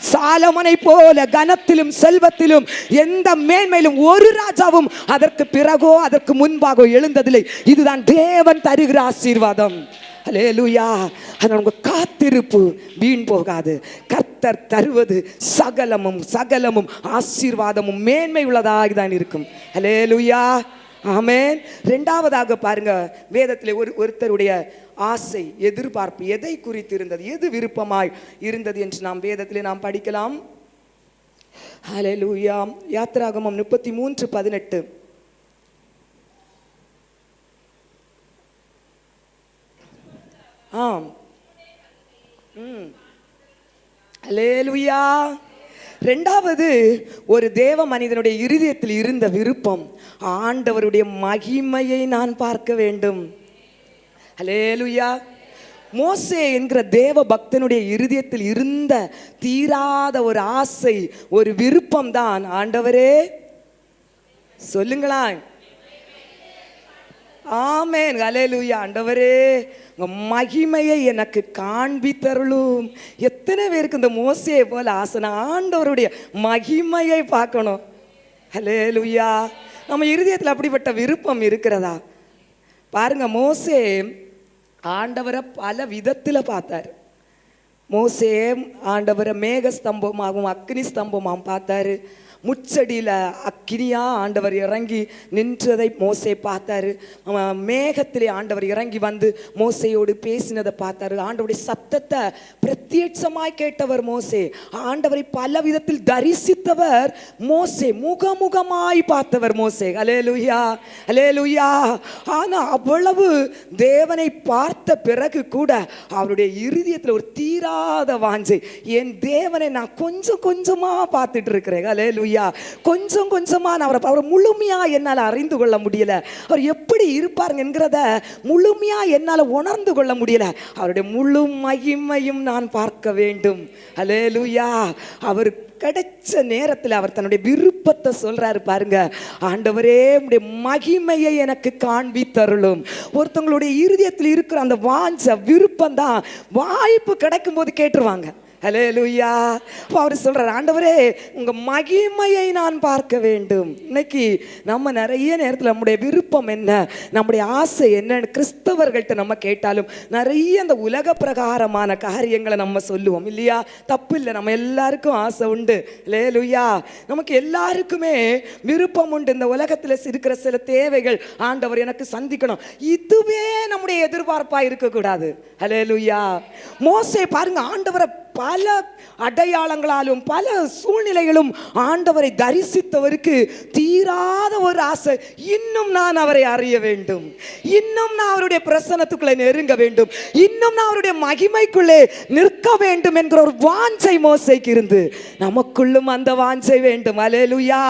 சாலமோனை போல கனத்திலும் செல்வத்திலும் எந்த மேன்மையிலும் ஒரு ராஜாவும் அதற்கு பிறகோ அதற்கு முன்பாகோ எழுந்ததில்லை. இதுதான் தேவன் தருகிற ஆசீர்வாதம். அல்லேலூயா. அதனால உங்க காத்திருப்பு வீண் போகாது. கர்த்தர் தருவது சகலமும் சகலமும் ஆசீர்வாதமும் மேன்மை உள்ளதாக தான் இருக்கும். அல்லேலூயா. ஆமென். இரண்டாவதாக பாருங்க, வேதத்திலே ஒருத்தருடைய ஆசை, எதிர்பார்ப்பு எதை குறித்து இருந்தது, எது விருப்பமாய் இருந்தது என்று நாம் வேதத்திலே நாம் படிக்கலாம். ஹல்லேலூயா. யாத்திராகமம் 33:18. அல்லேலூயா. இரண்டாவது, ஒரு தேவ மனிதனுடைய இருதயத்தில் இருந்த விருப்பம், ஆண்டவருடைய மகிமையை நான் பார்க்க வேண்டும். அல்லேலூயா. மோசே என்கிற தேவ பக்தனுடைய இருதயத்தில் இருந்த தீராத ஒரு ஆசை, ஒரு விருப்பம் தான், ஆண்டவரே சொல்லுங்களா, ஆமென், அல்லேலூயா, ஆண்டவரே உங்க மகிமையை எனக்கு காண்பித்தருளும். எத்தனை பேருக்கு இந்த மோசேயை போல ஆசை, ஆண்டவருடைய மகிமையை பார்க்கணும். அல்லேலூயா. நம்ம இருதயத்தில் அப்படிப்பட்ட விருப்பம் இருக்கிறதா? பாருங்க, மோசே ஆண்டவரை பல விதத்தில் பார்த்தார். மோசே ஆண்டவரை மேக ஸ்தம்பமாகவும் அக்னி ஸ்தம்பமாகவும் பார்த்தாரு. முச்சடியில் அக்கினியா ஆண்டவர் இறங்கி நின்றதை மோசே பார்த்தாரு. மேகத்திலே ஆண்டவர் இறங்கி வந்து மோசையோடு பேசினதை பார்த்தாரு. ஆண்டவருடைய சத்தத்தை பிரத்யட்சமாய் கேட்டவர் மோசே. ஆண்டவரை பல விதத்தில் தரிசித்தவர் மோசே, முகமுகமாய் பார்த்தவர் மோசே. அல்லேலூயா, அல்லேலூயா. ஆனா அவ்வளவு தேவனை பார்த்த பிறகு கூட அவருடைய இருதயத்தில் ஒரு தீராத வாஞ்சை, என் தேவனை நான் கொஞ்சம் கொஞ்சமா பார்த்துட்டு இருக்கிறேன். அல்லேலூயா. கொஞ்சம் கொஞ்சமா நான் அவரை முழுமையா என்னால் அறிந்து கொள்ள முடியல. அவர் எப்படி இருப்பாருங்க என்கிறத முழுமையா என்னால் உணர்ந்து கொள்ள முடியல. அவருடைய முழு மகிமையும் நான் பார்க்க வேண்டும். அல்லேலூயா. அவர் கிடைச்ச நேரத்தில் அவர் தன்னுடைய விருப்பத்தை சொல்றாரு பாருங்க, ஆண்டவரே உம்முடைய மகிமையை எனக்கு காண்பித்தருளும். ஒருத்தவங்களுடைய இருதயத்தில் இருக்கிற அந்த வாஞ்ச விருப்பம் தான் வாய்ப்பு கிடைக்கும் போது கேட்டுருவாங்க. அல்லேலூயா. அவர் சொல்றார், ஆண்டவரே உங்க மகிமையை நான் பார்க்க வேண்டும். இன்னைக்கு நம்ம நிறைய நேரத்தில் நம்முடைய விருப்பம் என்ன, நம்முடைய ஆசை என்னன்னு கிறிஸ்தவர்கள்ட்ட நம்ம கேட்டாலும் நிறைய அந்த உலக பிரகாரமான காரியங்களை நம்ம சொல்லுவோம் இல்லையா? தப்பு இல்லை, நம்ம எல்லாருக்கும் ஆசை உண்டு. அல்லேலூயா. நமக்கு எல்லாருக்குமே விருப்பம் உண்டு. இந்த உலகத்தில் இருக்கிற சில தேவைகள் ஆண்டவர் எனக்கு சந்திக்கணும், இதுவே நம்முடைய எதிர்பார்ப்பா இருக்கக்கூடாது. அல்லேலூயா. மோசே பாருங்க, ஆண்டவரை பல அடையாளங்களாலும் பல சூழ்நிலைகளும் ஆண்டவரை தரிசித்தவருக்கு தீராத ஒரு ஆசை, இன்னும் நான் அவரை அறிய வேண்டும், இன்னும் நான் அவருடைய பிரசன்னத்துக்குள்ளே நெருங்க வேண்டும், இன்னும் நான் அவருடைய மகிமைக்குள்ளே நிற்க வேண்டும் என்கிற ஒரு வாஞ்சை மோசேக்கு இருந்து நமக்குள்ளும் அந்த வாஞ்சை வேண்டும். அல்லேலூயா.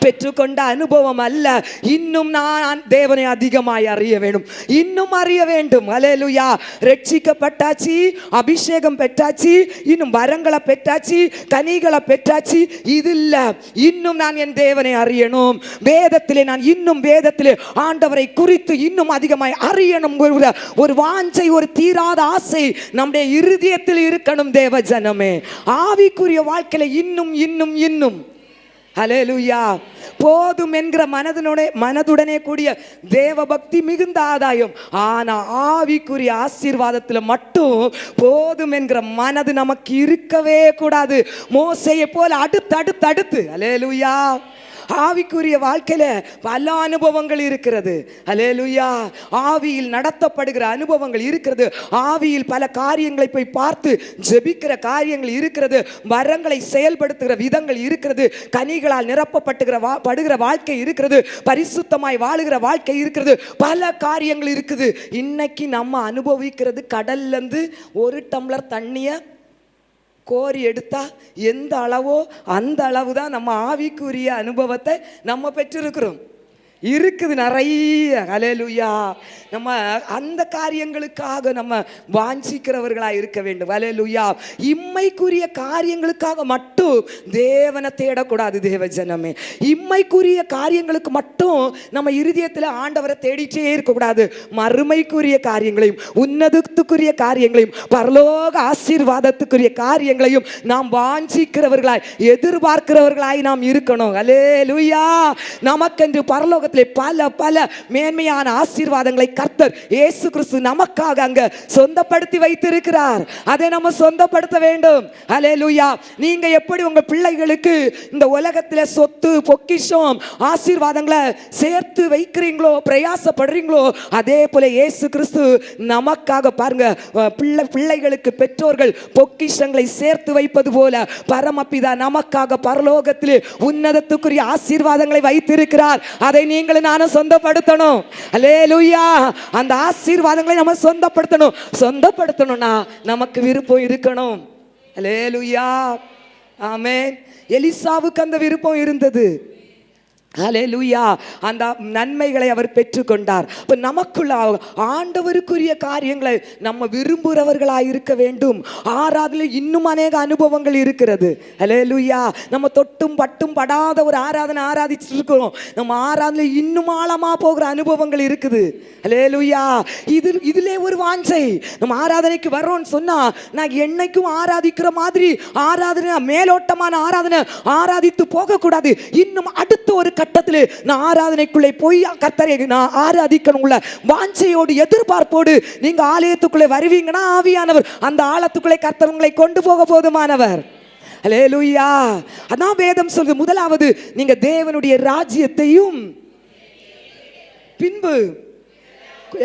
பெற்றுக்கொண்ட அனுபவம் அல்ல, இன்னும் நான் தேவனை அதிகமாய் அறிய வேண்டும், இன்னும் அறிய வேண்டும். அல்லேலூயா. ரட்சிக்கப்பட்டாச்சு, அபிஷேகம் பெற்றாச்சு, இன்னும் வரங்களை பெற்றாச்சு, கனிகளை பெற்றாச்சு, இது இல்ல, இன்னும் நான் என் தேவனை அறியணும். வேதத்திலே நான் இன்னும் வேதத்திலே ஆண்டவரை குறித்து இன்னும் அதிகமாய் அறியணும். ஒரு வாஞ்சை, ஒரு தீராத ஆசை நம்முடைய இருதயத்தில் இருக்கணும். தேவ ஜனமே, ஆவிக்குரிய வாழ்க்கையில இன்னும் இன்னும் இன்னும் அல்லேலூயா. போதும் என்கிற மனதுடனே கூடிய தேவ பக்தி மிகுந்த ஆதாயம். ஆனா ஆவிக்குரிய ஆசீர்வாதத்துல மட்டும் போதும் என்கிற மனது நமக்கு இருக்கவே கூடாது. மோசேயை போல அடுத்து அல்லேலூயா. ஆவிக்குரிய வாழ்க்கையில பல அனுபவங்கள் இருக்கிறது. அல்லேலூயா. ஆவியில் நடத்தப்படுகிற அனுபவங்கள் இருக்கிறது. ஆவியில் பல காரியங்களை போய் பார்த்து ஜெபிக்கிற காரியங்கள் இருக்கிறது. வரங்களை செயல்படுத்துகிற விதங்கள் இருக்கிறது. கனிகளால் நிரப்பப்பட்டுகிற வாழ்க்கை இருக்கிறது. பரிசுத்தமாய் வாழுகிற வாழ்க்கை இருக்கிறது. பல காரியங்கள் இருக்குது. இன்னைக்கு நம்ம அனுபவிக்கிறது கடல்ல இருந்து ஒரு டம்ளர் தண்ணிய கோரி எடுத்தா எந்த அளவோ அந்த அளவு தான் நம்ம ஆவிக்குரிய அனுபவத்தை நம்ம பெற்றிருக்கிறோம். இருக்குது நிறைய. அல்லேலூயா. நம்ம அந்த காரியங்களுக்காக நம்ம வாஞ்சிக்கிறவர்களாக இருக்க வேண்டும். அல்லேலூயா. இம்மைக்குரிய காரியங்களுக்காக மட்டும் தேவனை தேடக்கூடாது. தேவ ஜனமே, இம்மைக்குரிய காரியங்களுக்கு மட்டும் நம்ம இருதயத்தில் ஆண்டவரை தேடிட்டே இருக்கக்கூடாது. மறுமைக்குரிய காரியங்களையும் உன்னதத்துக்குரிய காரியங்களையும் பரலோக ஆசீர்வாதத்துக்குரிய காரியங்களையும் நாம் வாஞ்சிக்கிறவர்களாய் எதிர்பார்க்கிறவர்களாய் நாம் இருக்கணும். அல்லேலூயா. நமக்கென்று பரலோக பல பல மேன்மையான ஆசீர்வாதங்களை கர்த்தர் இயேசு கிறிஸ்து நமக்காக அங்க சொந்தப்படுத்தி வைத்திருக்கிறார். அதை நம்ம சொந்தப்படுத்த வேண்டும். அல்லேலூயா. நீங்க எப்படி உங்க பிள்ளைகளுக்கு இந்த உலகத்துல சொத்து பொக்கிஷம் ஆசீர்வாதங்களை சேர்த்து வைக்கிறீங்களோ, பிரயாசப்படுறீங்களோ, அதே போல இயேசு கிறிஸ்து நமக்காக பாருங்க, பிள்ளைகளுக்கு பெற்றோர்கள் பொக்கிஷங்களை சேர்த்து வைப்பது போல பரமபிதா நமக்காக பரலோகத்திலே உன்னதத்துக்குரிய ஆசீர்வாதங்களை வைத்திருக்கிறார். அதை நீங்களும் நானும் சொந்தப்படுத்தணும். அல்லேலூயா. அந்த ஆசீர்வாதங்களை நம்ம சொந்தப்படுத்தணும்னா நமக்கு விருப்பம் இருக்கணும். அல்லேலூயா. ஆமென். எலிசாவுக்கு அந்த விருப்பம் இருந்தது. ஹல்லேலூயா. அந்த நன்மைகளை அவர் பெற்றுக்கொண்டார். இப்போ நமக்குள்ள ஆண்டவருக்குரிய காரியங்களை நம்ம விரும்புகிறவர்களாக இருக்க வேண்டும். ஆராதனை இன்னும் அநேக அனுபவங்கள் இருக்கிறது. ஹல்லேலூயா. நம்ம தொட்டும் பட்டும் படாத ஒரு ஆராதனை ஆராதிச்சுட்டு இருக்கிறோம். நம்ம ஆராதனை இன்னும் ஆழமாக போகிற அனுபவங்கள் இருக்குது. ஹல்லேலூயா. இதிலே ஒரு வாஞ்சை. நம்ம ஆராதனைக்கு வர்றோம்னு சொன்னா நான் என்னைக்கும் ஆராதிக்கிற மாதிரி ஆராதனை மேலோட்டமான ஆராதனை ஆராதித்து போகக்கூடாது. இன்னும் அடுத்த ஒரு கட்டத்தில் நான் ஆராதனைக்குள்ளே போய் கர்த்தரை நான் ஆராதிக்கணும் உள்ள வாஞ்சையோடு எதிர்பார்ப்போடு நீங்க ஆலயத்துக்குள்ளே வருவீங்கன்னா ஆவியானவர் அந்த ஆலயத்துக்குள்ளே கர்த்தர் உங்களை கொண்டு போக போதுமானவர். அல்லேலூயா. அதான் வேதம் சொல்லுது. முதலாவது நீங்க தேவனுடைய ராஜ்யத்தையும் பின்பு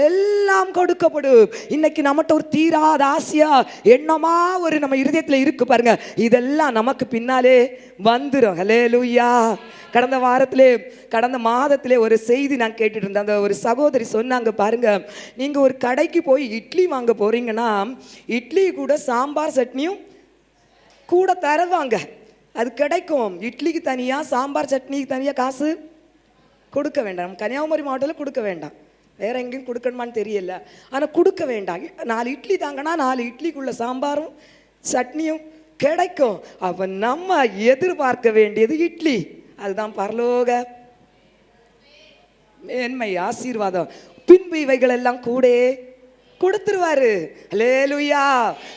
எல்லாம் கொடுக்கப்படும். இன்னைக்கு நம்மகிட்ட ஒரு தீராத ஆசையா எண்ணமா ஒரு நம்ம இருதயத்தில் இருக்கு பாருங்க, இதெல்லாம் நமக்கு பின்னாலே வந்துடும். ஹல்லேலூயா. கடந்த மாதத்திலே ஒரு செய்தி நான் கேட்டுட்டு இருந்தேன். அந்த ஒரு சகோதரி சொன்னாங்க பாருங்க, நீங்க ஒரு கடைக்கு போய் இட்லி வாங்க போறீங்கன்னா இட்லி கூட சாம்பார் சட்னியும் கூட தருவாங்க. அது கிடைக்கும். இட்லிக்கு தனியா சாம்பார் சட்னிக்கு தனியா காசு கொடுக்க வேண்டாம். கன்னியாகுமரி மாவட்டத்தில் கொடுக்க வேண்டாம். வேற எங்கேயும் கொடுக்கணுமான்னு தெரியல. ஆனால் கொடுக்க வேண்டாம். 4 இட்லி தாங்கன்னா 4 இட்லிக்குள்ள சாம்பாரும் சட்னியும் கிடைக்கும். அப்போ நம்ம எதிர்பார்க்க வேண்டியது இட்லி. அதுதான் பரலோக மேன்மை ஆசீர்வாதம். பின்பு இவைகள் எல்லாம் கூட கொடுத்துருவாரு. அல்லேலூயா.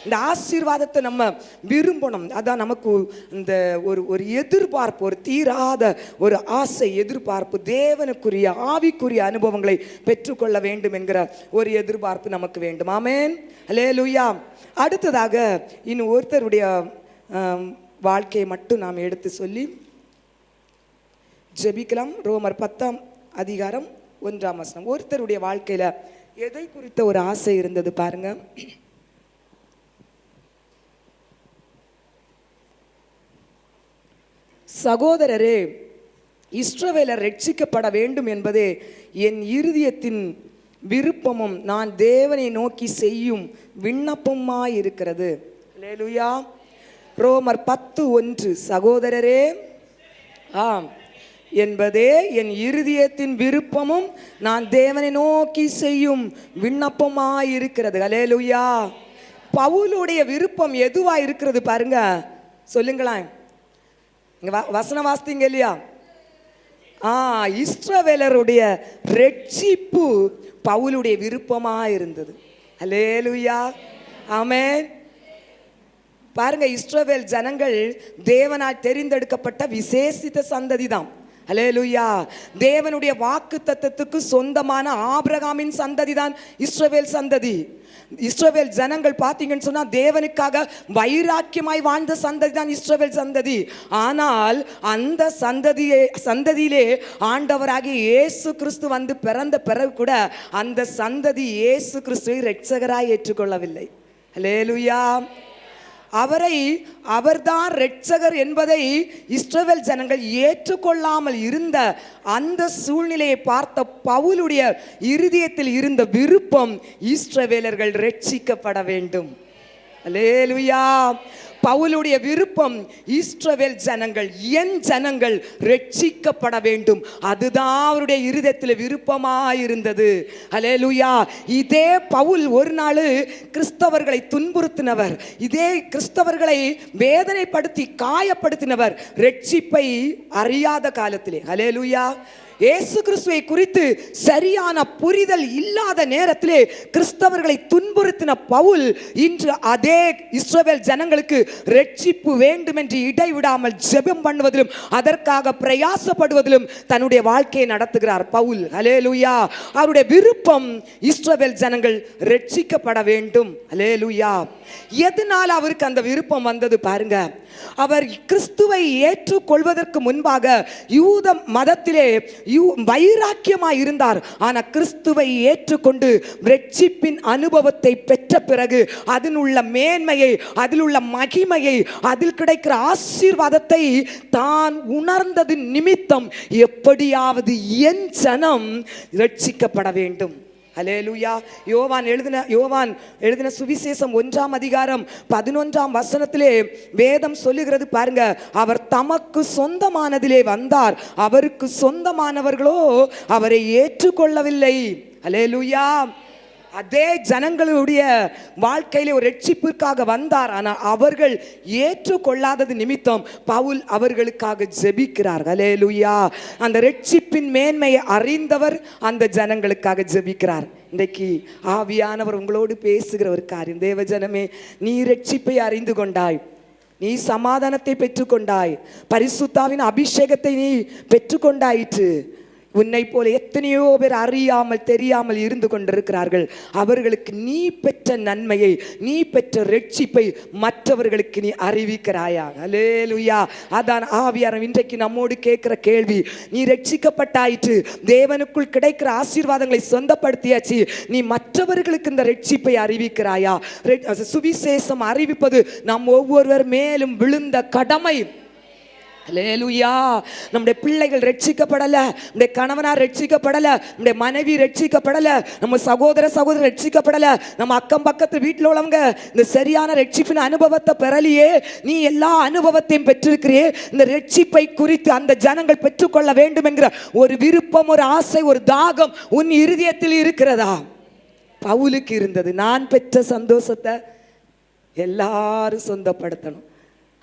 இந்த ஆசீர்வாதத்தை நம்ம விரும்பணும். அதான் நமக்கு இந்த ஒரு எதிர்பார்ப்பு, ஒரு தீராத ஒரு ஆசை, எதிர்பார்ப்பு, தேவனுக்குரிய ஆவிக்குரிய அனுபவங்களை பெற்றுக்கொள்ள வேண்டும் என்கிற ஒரு எதிர்பார்ப்பு நமக்கு வேண்டும். ஆமென். அல்லேலூயா. அடுத்ததாக இன்னும் ஒருத்தருடைய வாழ்க்கையை மட்டும் நாம் எடுத்து சொல்லி ஜெபிக்கலாம். ரோமர் 10ஆம் அதிகாரம் 1ஆம் வசனம். ஒருத்தருடைய வாழ்க்கையில எதை குறித்த ஒரு ஆசை இருந்தது பாருங்க. சகோதரரே, இஸ்ரவேலர் ரட்சிக்கப்பட வேண்டும் என்பதே என் இருதயத்தின் விருப்பமும் நான் தேவனை நோக்கி செய்யும் விண்ணப்பமாயிருக்கிறது. அல்லேலூயா. ரோமர் 10:1. சகோதரரே, ஆம் என்பதே என் இருதயத்தின் விருப்பமும் நான் தேவனை நோக்கி செய்யும் விண்ணப்பமாயிருக்கிறது. அல்லேலூயா. பவுலுடைய விருப்பம் எதுவா இருக்கிறது பாருங்க, சொல்லுங்களேன். வசன வாசித்தீங்க இல்லையா? இஸ்ரவேலருடைய ரட்சிப்பு பவுலுடைய விருப்பமா இருந்தது. அல்லேலூயா. ஆமென். பாருங்க, இஸ்ரவேல் ஜனங்கள் தேவனால் தெரிந்தெடுக்கப்பட்ட விசேஷித்த சந்ததி தான். அல்லேலூயா. தேவனுடைய வாக்கு தத்தத்துக்கு சொந்தமான ஆபிரகாமின் சந்ததி தான் இஸ்ரவேல் சந்ததி. இஸ்ரவேல் ஜனங்கள் பார்த்தீங்கன்னு சொன்னா தேவனுக்காக வைராக்கியமாய் வாழ்ந்த சந்ததி தான் இஸ்ரவேல் சந்ததி. ஆனால் அந்த சந்ததியிலே ஆண்டவராகிய இயேசு கிறிஸ்து வந்து பிறந்த பிறகு கூட அந்த சந்ததி இயேசு கிறிஸ்துவை இரட்சகராய் ஏற்றுக்கொள்ளவில்லை. அல்லேலூயா. அவர்தான் இரட்சகர் என்பதை இஸ்ரவேல் ஜனங்கள் ஏற்றுக்கொள்ளாமல் இருந்த அந்த சூழ்நிலையை பார்த்த பவுலுடைய இருதயத்தில் இருந்த விருப்பம், இஸ்ரவேலர்கள் இரட்சிக்கப்பட வேண்டும். அல்லேலூயா. பவுலுடைய விருப்பம், இஸ்ரவேல் ஜனங்கள், என் ஜனங்கள் இரட்சிக்கப்பட வேண்டும். அதுதான் அவருடைய இருதயத்தில் விருப்பமாயிருந்தது. அல்லேலூயா. இதே பவுல் ஒரு நாள் கிறிஸ்தவர்களை துன்புறுத்தினவர், இதே கிறிஸ்தவர்களை வேதனைப்படுத்தி காயப்படுத்தினவர், இரட்சிப்பை அறியாத காலத்திலே. அல்லேலூயா. இயேசு கிறிஸ்துவை குறித்து சரியான புரிதல் இல்லாத நேரத்திலே கிறிஸ்தவர்களை துன்புறுத்தின பவுல் இன்று அதே இஸ்ரவேல் ஜனங்களுக்கு இரட்சிப்பு வேண்டும் என்று இடைவிடாமல் ஜெபம் பண்ணுவதிலும் அதற்காக பிரயாசப்படுவதிலும் தன்னுடைய வாழ்க்கையை நடத்துகிறார் பவுல். அல்லேலூயா. அவருடைய விருப்பம் இஸ்ரவேல் ஜனங்கள் இரட்சிக்கப்பட வேண்டும். அல்லேலூயா. எதனால் அவருக்கு அந்த விருப்பம் வந்தது பாருங்க. அவர் கிறிஸ்துவை ஏற்றுக்கொள்வதற்கு முன்பாக யூத மதத்திலே வைராக்கியமாய் இருந்தார். ஆனால் கிறிஸ்துவை ஏற்றுக்கொண்டு இரட்சிப்பின் அனுபவத்தை பெற்ற பிறகு அதில் உள்ள மேன்மையை, அதில் உள்ள மகிமையை, அதில் கிடைக்கிற ஆசீர்வாதத்தை தான் உணர்ந்தது நிமித்தம் எப்படியாவது என் ஜனம் இரட்சிக்கப்பட வேண்டும். அல்லேலூயா. யோவான் எழுதின சுவிசேஷம் 1ஆம் அதிகாரம் 11ஆம் வசனத்திலே வேதம் சொல்லுகிறது பாருங்க. அவர் தமக்கு சொந்தமானதிலே வந்தார், அவருக்கு சொந்தமானவர்களோ அவரை ஏற்றுக்கொள்ளவில்லை. அல்லேலூயா. அதே ஜனங்களுடைய வாழ்க்கையிலே ஒரு ரட்சிப்பிற்காக வந்தார். ஆனால் அவர்கள் ஏற்றுக்கொள்ளாதது நிமித்தம் பவுல் அவர்களுக்காக ஜெபிக்கிறார். அல்லேலூயா. அந்த ரட்சிப்பின் மேன்மையை அறிந்தவர் அந்த ஜனங்களுக்காக ஜெபிக்கிறார். இன்றைக்கு ஆவியானவர் உங்களோடு பேசுகிற ஒரு காரியம், தேவ ஜனமே, நீ ரட்சிப்பை அறிந்து கொண்டாய், நீ சமாதானத்தை பெற்றுக்கொண்டாய், பரிசுத்தாவின் அபிஷேகத்தை நீ பெற்றுக்கொண்டாயிற்று. உன்னை போல எத்தனையோ பேர் அறியாமல் தெரியாமல் இருந்து கொண்டிருக்கிறார்கள். அவர்களுக்கு நீ பெற்ற நன்மையை, நீ பெற்ற ரட்சிப்பை மற்றவர்களுக்கு நீ அறிவிக்கிறாயா? அல்லேலூயா. அதான் ஆவியானவர் இன்றைக்கு நம்மோடு கேட்கிற கேள்வி. நீ ரட்சிக்கப்பட்டாயிற்று, தேவனுக்குள் கிடைக்கிற ஆசீர்வாதங்களை சொந்தப்படுத்தியாச்சு, நீ மற்றவர்களுக்கு இந்த ரட்சிப்பை அறிவிக்கிறாயா? சுவிசேஷம் அறிவிப்பது நம் ஒவ்வொருவர் மேலும் விழுந்த கடமை. அல்லேலூயா. நம்முடைய பிள்ளைகள் ரட்சிக்கப்படல, நம்முடைய கணவனார் ரட்சிக்கப்படல, நம்முடைய மனைவி ரட்சிக்கப்படல, நம்ம சகோதர ரட்சிக்கப்படல, நம்ம அக்கம் பக்கத்து வீட்டில் உள்ளவங்க இந்த சரியான ரட்சிப்பின் அனுபவத்தை பெறலையே. நீ எல்லா அனுபவத்தையும் பெற்றிருக்கிறியே. இந்த ரட்சிப்பை குறித்து அந்த ஜனங்கள் பெற்றுக்கொள்ள வேண்டும் என்கிற ஒரு விருப்பம், ஒரு ஆசை, ஒரு தாகம் உன் இருதயத்தில் இருக்கிறதா? பவுலுக்கு இருந்தது. நான் பெற்ற சந்தோஷத்தை எல்லாரும் சொந்தப்படுத்தணும்.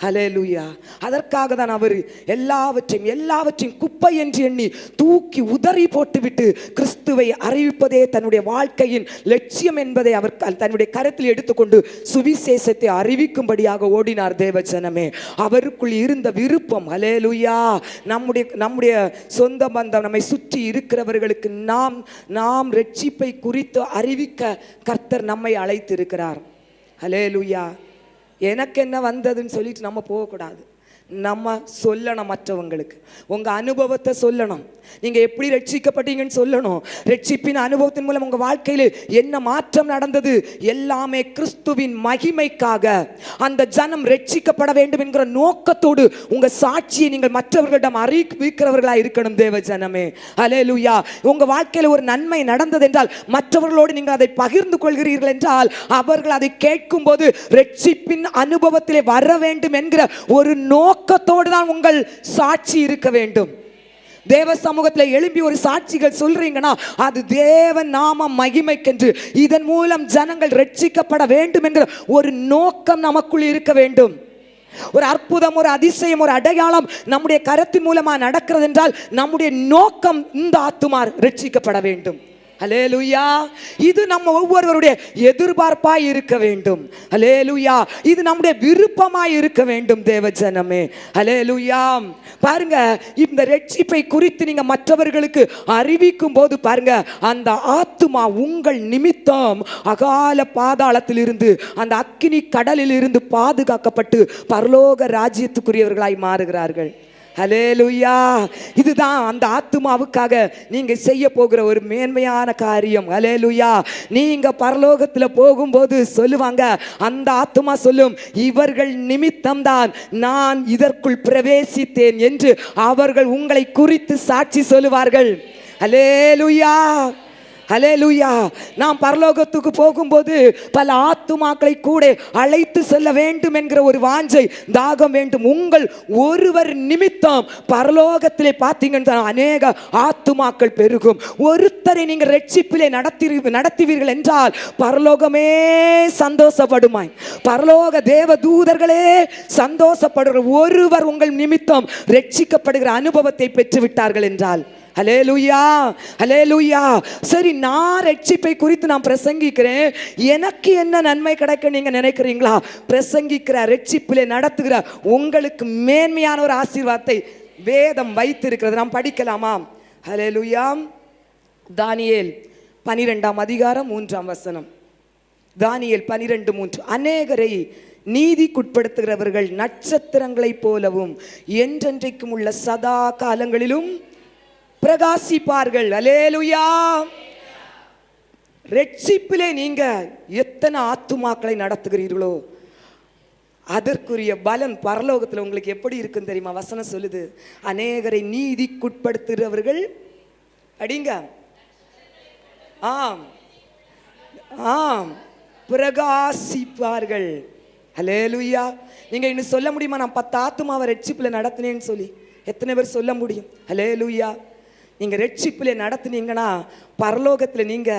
ஹல்லேலூயா. அதற்காக தான் அவர் எல்லாவற்றையும் குப்பை என்று எண்ணி தூக்கி உதறி போட்டுவிட்டு கிறிஸ்துவை அறிவிப்பதே தன்னுடைய வாழ்க்கையின் லட்சியம் என்பதை அவர் தன்னுடைய கருத்தில் எடுத்துக்கொண்டு சுவிசேஷத்தை அறிவிக்கும்படியாக ஓடினார். தேவ ஜனமே, அவருக்குள் இருந்த விருப்பம். ஹல்லேலூயா. நம்முடைய சொந்த பந்தம், நம்மை சுற்றி இருக்கிறவர்களுக்கு நாம் ரட்சிப்பை குறித்து அறிவிக்க கர்த்தர் நம்மை அழைத்திருக்கிறார். ஹல்லேலூயா. எனக்கு என்ன வந்ததுன்னு சொல்லிட்டு நம்ம போகக்கூடாது. நம்ம சொல்லணும், மற்றவங்களுக்கு உங்கள் அனுபவத்தை சொல்லணும். நீங்கள் எப்படி ரட்சிக்கப்பட்டீங்கன்னு சொல்லணும். ரட்சிப்பின் அனுபவத்தின் மூலம் உங்கள் வாழ்க்கையில் என்ன மாற்றம் நடந்தது, எல்லாமே கிறிஸ்துவின் மகிமைக்காக, அந்த ஜனம் ரட்சிக்கப்பட வேண்டும் என்கிற நோக்கத்தோடு உங்கள் சாட்சியை நீங்கள் மற்றவர்களிடம் அறிவிக்கிறவர்களாக இருக்கணும். தேவ ஜனமே, அல்லேலூயா. உங்கள் வாழ்க்கையில் ஒரு நன்மை நடந்தது என்றால் மற்றவர்களோடு நீங்கள் அதை பகிர்ந்து கொள்கிறீர்கள் என்றால் அவர்கள் அதை கேட்கும் போது ரட்சிப்பின் அனுபவத்திலே வர வேண்டும் என்கிற ஒரு நோக்கத்தோடு தான் உங்கள் சாட்சி இருக்க வேண்டும். தேவ சமூகத்தில் எழும்பி ஒரு சாட்சிகள் சொல்றீங்கன்னா அது தேவ நாம மகிமைக்கென்று, இதன் மூலம் ஜனங்கள் ரட்சிக்கப்பட வேண்டும் என்கிற ஒரு நோக்கம் நமக்குள் இருக்க வேண்டும். ஒரு அற்புதம், ஒரு அதிசயம், ஒரு அடையாளம் நம்முடைய கரத்தின் மூலமா நடக்கிறது என்றால் நம்முடைய நோக்கம் இந்த ஆத்துமா ரட்சிக்கப்பட வேண்டும். ஹல்லேலூயா. இது நம்ம ஒவ்வொருவருடைய எதிர்பார்ப்பாய் இருக்க வேண்டும். ஹல்லேலூயா. இது நம்முடைய விருப்பமாய் இருக்க வேண்டும் தேவஜனமே. ஹல்லேலூயா. பாருங்க, இந்த ரட்சிப்பை குறித்து நீங்க மற்றவர்களுக்கு அறிவிக்கும் போது பாருங்க, அந்த ஆத்துமா உங்கள் நிமித்தம் அகால பாதாளத்தில் இருந்து, அந்த அக்கினி கடலில் இருந்து பாதுகாக்கப்பட்டு பரலோக ராஜ்யத்துக்குரியவர்களாய் மாறுகிறார்கள். ஹல்லேலூயா. இதுதான் அந்த ஆத்துமாவுக்காக நீங்க செய்ய போகிற ஒரு மேன்மையான காரியம். ஹல்லேலூயா. நீங்க பரலோகத்துல போகும்போது சொல்லுவாங்க, அந்த ஆத்துமா சொல்லும், இவர்கள் நிமித்தம்தான் நான் இதற்குள் பிரவேசித்தேன் என்று அவர்கள் உங்களை குறித்து சாட்சி சொல்லுவார்கள். ஹல்லேலூயா. ஹல்லேலூயா. நாம் பரலோகத்துக்கு போகும்போது பல ஆத்துமாக்களை கூட அழைத்து செல்ல வேண்டும் என்கிற ஒரு வாஞ்சை, தாகம் வேண்டும். உங்கள் ஒருவர் நிமித்தம் பரலோகத்திலே பார்த்தீங்கன்னா அநேக ஆத்துமாக்கள் பெருகும். ஒருத்தரை நீங்கள் ரட்சிப்பிலே நடத்துவீர்கள் என்றால் பரலோகமே சந்தோஷப்படுமாய், பரலோக தேவ தூதர்களே சந்தோஷப்படுகிற ஒருவர் உங்கள் நிமித்தம் ரட்சிக்கப்படுகிற அனுபவத்தை பெற்று விட்டார்கள் என்றால், ஹல்லேலூயா. ஹல்லேலூயா. சரி, நான் ரட்சிப்பை குறித்து நான் பிரசங்கிக்கிறேன், எனக்கு என்ன நன்மை கிடைக்க நீங்க நினைக்கிறீங்களா? பிரசங்கிக்கிற ரட்சிப்பிலே நடத்துகிற உங்களுக்கு மேன்மையான ஒரு ஆசீர்வாதத்தை வேதம் வைத்திருக்கிறது. நாம் படிக்கலாமா? ஹல்லேலூயா. தானியேல் 12ஆம் அதிகாரம் 3ஆம் வசனம். தானியேல் 12:3. அநேகரை நீதிக்குட்படுத்துகிறவர்கள் நட்சத்திரங்களைப் போலவும் என்றென்றைக்கும் உள்ள சதா காலங்களிலும் பிரகாசிப்பார்கள். அல்லேலூயா. ரட்சிப்பிலே நீங்க எத்தனை ஆத்துமாக்களை நடத்துகிறீர்களோ அதற்குரிய பலன் பரலோகத்தில் உங்களுக்கு எப்படி இருக்கும் தெரியுமா? வசனம் சொல்லுது, அநேகரை நீதிக்குட்படுத்துகிறவர்கள் அடிங்க ஆம் ஆம் பிரகாசிப்பார்கள். அல்லேலூயா. நீங்க இன்னும் சொல்ல முடியுமா, நான் 10 ஆத்துமாவை ரட்சிப்பில் நடத்தினேன்னு சொல்லி? எத்தனை பேர் சொல்ல முடியும்? அல்லேலூயா. நீங்க ரட்சிப்பிலே நடத்துனீங்கன்னா பரலோகத்தில் நீங்க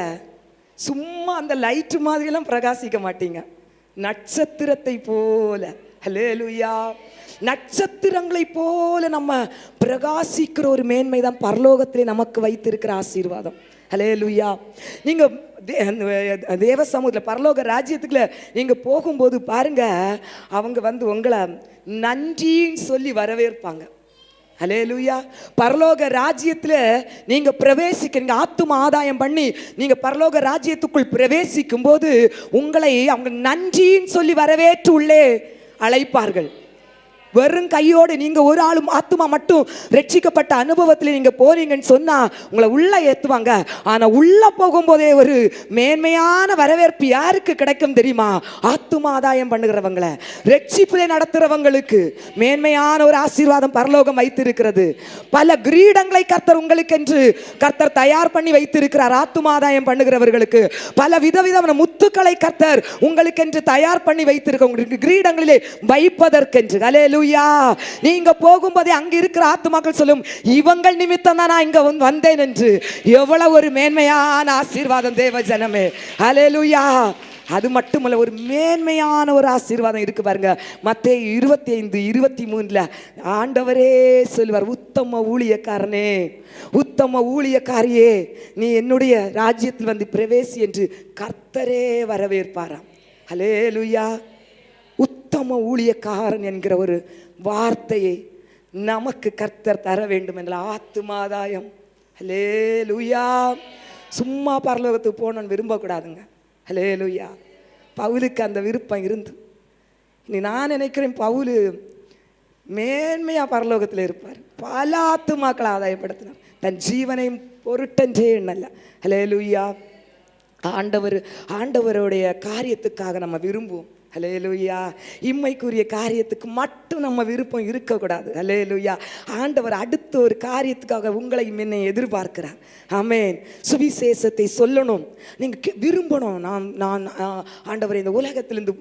சும்மா அந்த லைட் மாதிரியெல்லாம் பிரகாசிக்க மாட்டீங்க, நட்சத்திரத்தை போல. ஹல்லேலூயா. நட்சத்திரங்களை போல நம்ம பிரகாசிக்கிற ஒரு மேன்மை தான் பரலோகத்திலே நமக்கு வைத்திருக்கிற ஆசீர்வாதம். ஹல்லேலூயா. நீங்க தேவ சமூகத்தில் பரலோக ராஜ்யத்துக்குள்ள நீங்க போகும்போது பாருங்க, அவங்க வந்து உங்களை நன்றின்னு சொல்லி வரவேற்பாங்க. ஹல்லேலூயா. பரலோக ராஜ்யத்துல நீங்க பிரவேசிக்கிறீங்க, ஆத்தும ஆதாயம் பண்ணி நீங்க பரலோக ராஜ்யத்துக்குள் பிரவேசிக்கும் போது உங்களை அவங்க நன்றின்னு சொல்லி வரவேற்று உள்ளே அழைப்பார்கள். வெறும் கையோடு நீங்க ஒரு ஆளும் ஆத்துமா மட்டும் ரட்சிக்கப்பட்ட அனுபவத்தில் நீங்க போறீங்கன்னு சொன்னா உங்களை உள்ள ஏத்துவாங்க. ஆனா உள்ள போகும்போதே ஒரு மேன்மையான வரவேற்பு யாருக்கு கிடைக்கும் தெரியுமா? ஆத்துமா ஆதாயம் பண்ணுகிறவங்களை, ரட்சிப்பிலே நடத்துறவங்களுக்கு மேன்மையான ஒரு ஆசீர்வாதம் பரலோகம் வைத்திருக்கிறது. பல கிரீடங்களை கர்த்தர் உங்களுக்கு என்று கர்த்தர் தயார் பண்ணி வைத்திருக்கிறார். ஆத்துமா ஆதாயம் பண்ணுகிறவர்களுக்கு பல விதவிதமான முத்துக்களை கர்த்தர் உங்களுக்கு என்று தயார் பண்ணி வைத்திருக்க, உங்களுக்கு கிரீடங்களிலே வைப்பதற்கென்று. ஹல்லேலூயா. நீங்க போகும்போதே அங்க இருக்கிற ஆத்துமாக்கள் சொல்லும், இவங்கள் நிமித்தம் தான் நான் இங்க வந்தேன் என்று. எவ்வளவு ஒரு மேன்மையான ஆசீர்வாதம் தேவ ஜனமே. ஹல்லேலூயா. அது மட்டுமல்ல, ஒரு மேன்மையான ஒரு ஆசீர்வாதம் இருக்கு பாருங்க. மத்தேயு 25:23 ஆண்டவரே சொல்லுவார், உத்தம ஊழியக்காரனே, உத்தம ஊழியக்காரியே, நீ என்னுடைய ராஜ்யத்தில் வந்து பிரவேசி என்று கர்த்தரே வரவேற்பாராம். ஹல்லேலூயா. உத்தம ஊழியக்காரன் என்கிற ஒரு வார்த்தையை நமக்கு கர்த்தர் தர வேண்டும் என்ற ஆத்துமாதாயம். ஹல்லேலூயா. சும்மா பரலோகத்துக்கு போகணும்னு விரும்பக்கூடாதுங்க. ஹல்லேலூயா. பவுலுக்கு அந்த விருப்பம் இருந்து, இனி நான் நினைக்கிறேன் பவுல் மேன்மையா பரலோகத்தில் இருப்பார். பல ஆத்துமாக்களை ஆதாயப்படுத்தினார், தன் ஜீவனையும் பொருட்டன்றே எண்ணல. ஹல்லேலூயா. ஆண்டவருடைய காரியத்துக்காக நம்ம விரும்புவோம். ஹல்லேலூயா. இம்மைக்குரிய காரியத்துக்கு மட்டும் நம்ம விருப்பம் இருக்கக்கூடாது. ஹல்லேலூயா. ஆண்டவர் அடுத்த ஒரு காரியத்துக்காக உங்களை என்னை எதிர்பார்க்கிறார். ஆமென். சுவிசேஷத்தை சொல்லணும், நீங்கள் விரும்பணும். நான் ஆண்டவர் இந்த உலகத்திலிருந்து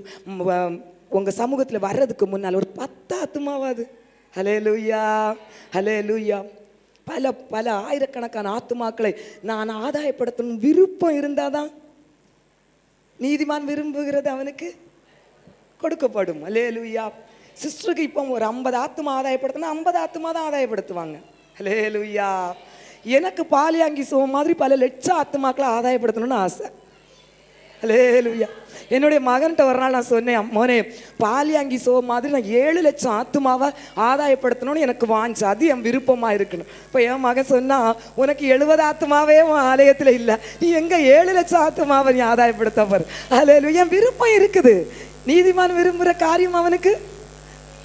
உங்கள் சமூகத்தில் வர்றதுக்கு முன்னால் ஒரு 10 ஆத்துமாவாது. ஹல்லேலூயா. ஹல்லேலூயா. பல ஆயிரக்கணக்கான ஆத்துமாக்களை நான் ஆதாயப்படுத்தணும் விருப்பம் இருந்தாதான் நீதிமான் விரும்புகிறது அவனுக்கு கொடுக்கப்படும். ஹல்லேலூயா. சிஸ்டருக்கு இப்போ ஒரு 50 ஆத்துமா ஆதாயப்படுத்தினா 50 ஆத்துமா தான் ஆதாயப்படுத்துவாங்க. ஹல்லேலூயா. எனக்கு பாலியாங்கி சோம் மாதிரி பல லட்சம் ஆத்துமாக்களை ஆதாயப்படுத்தணும்னு ஆசை. அல்லேலூயா. என்னுடைய மகன்கிட்ட ஒரு நாள் நான் சொன்னேன், மோனே பாலியாங்கி சோ மாதிரி நான் 7 லட்சம் ஆத்துமாவை ஆதாயப்படுத்தணும்னு எனக்கு வாஞ்சு, அது என் விருப்பமாக இருக்கணும். இப்போ என் மகன் சொன்னா, உனக்கு 70 ஆத்துமாவே உன் ஆலயத்தில் இல்லை, நீ எங்க 7 லட்சம் ஆத்துமாவை நீ ஆதாயப்படுத்த பாரு. அல்லேலூயா. என் விருப்பம் இருக்குது. நீதிமான் விரும்புகிற காரியம் அவனுக்கு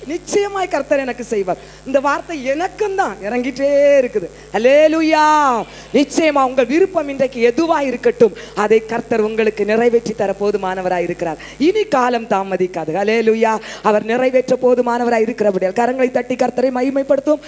நிச்சயமாய் கர்த்தர் எனக்கு செய்வார். இந்த வார்த்தை எனக்கும் தான் இறங்கிட்டே இருக்குது. அல்லேலூயா. நிச்சயமா உங்கள் விருப்பம் இன்றைக்கு எதுவா இருக்கட்டும், அதை கர்த்தர் உங்களுக்கு நிறைவேற்றி தர போதுமானவராய் இருக்கிறார். இனி காலம் தாமதிக்காது. அல்லேலூயா. அவர் நிறைவேற்ற போதுமானவராய் இருக்கிறபடியால் கரங்களை தட்டி கர்த்தரை மகிமைப்படுத்தும்.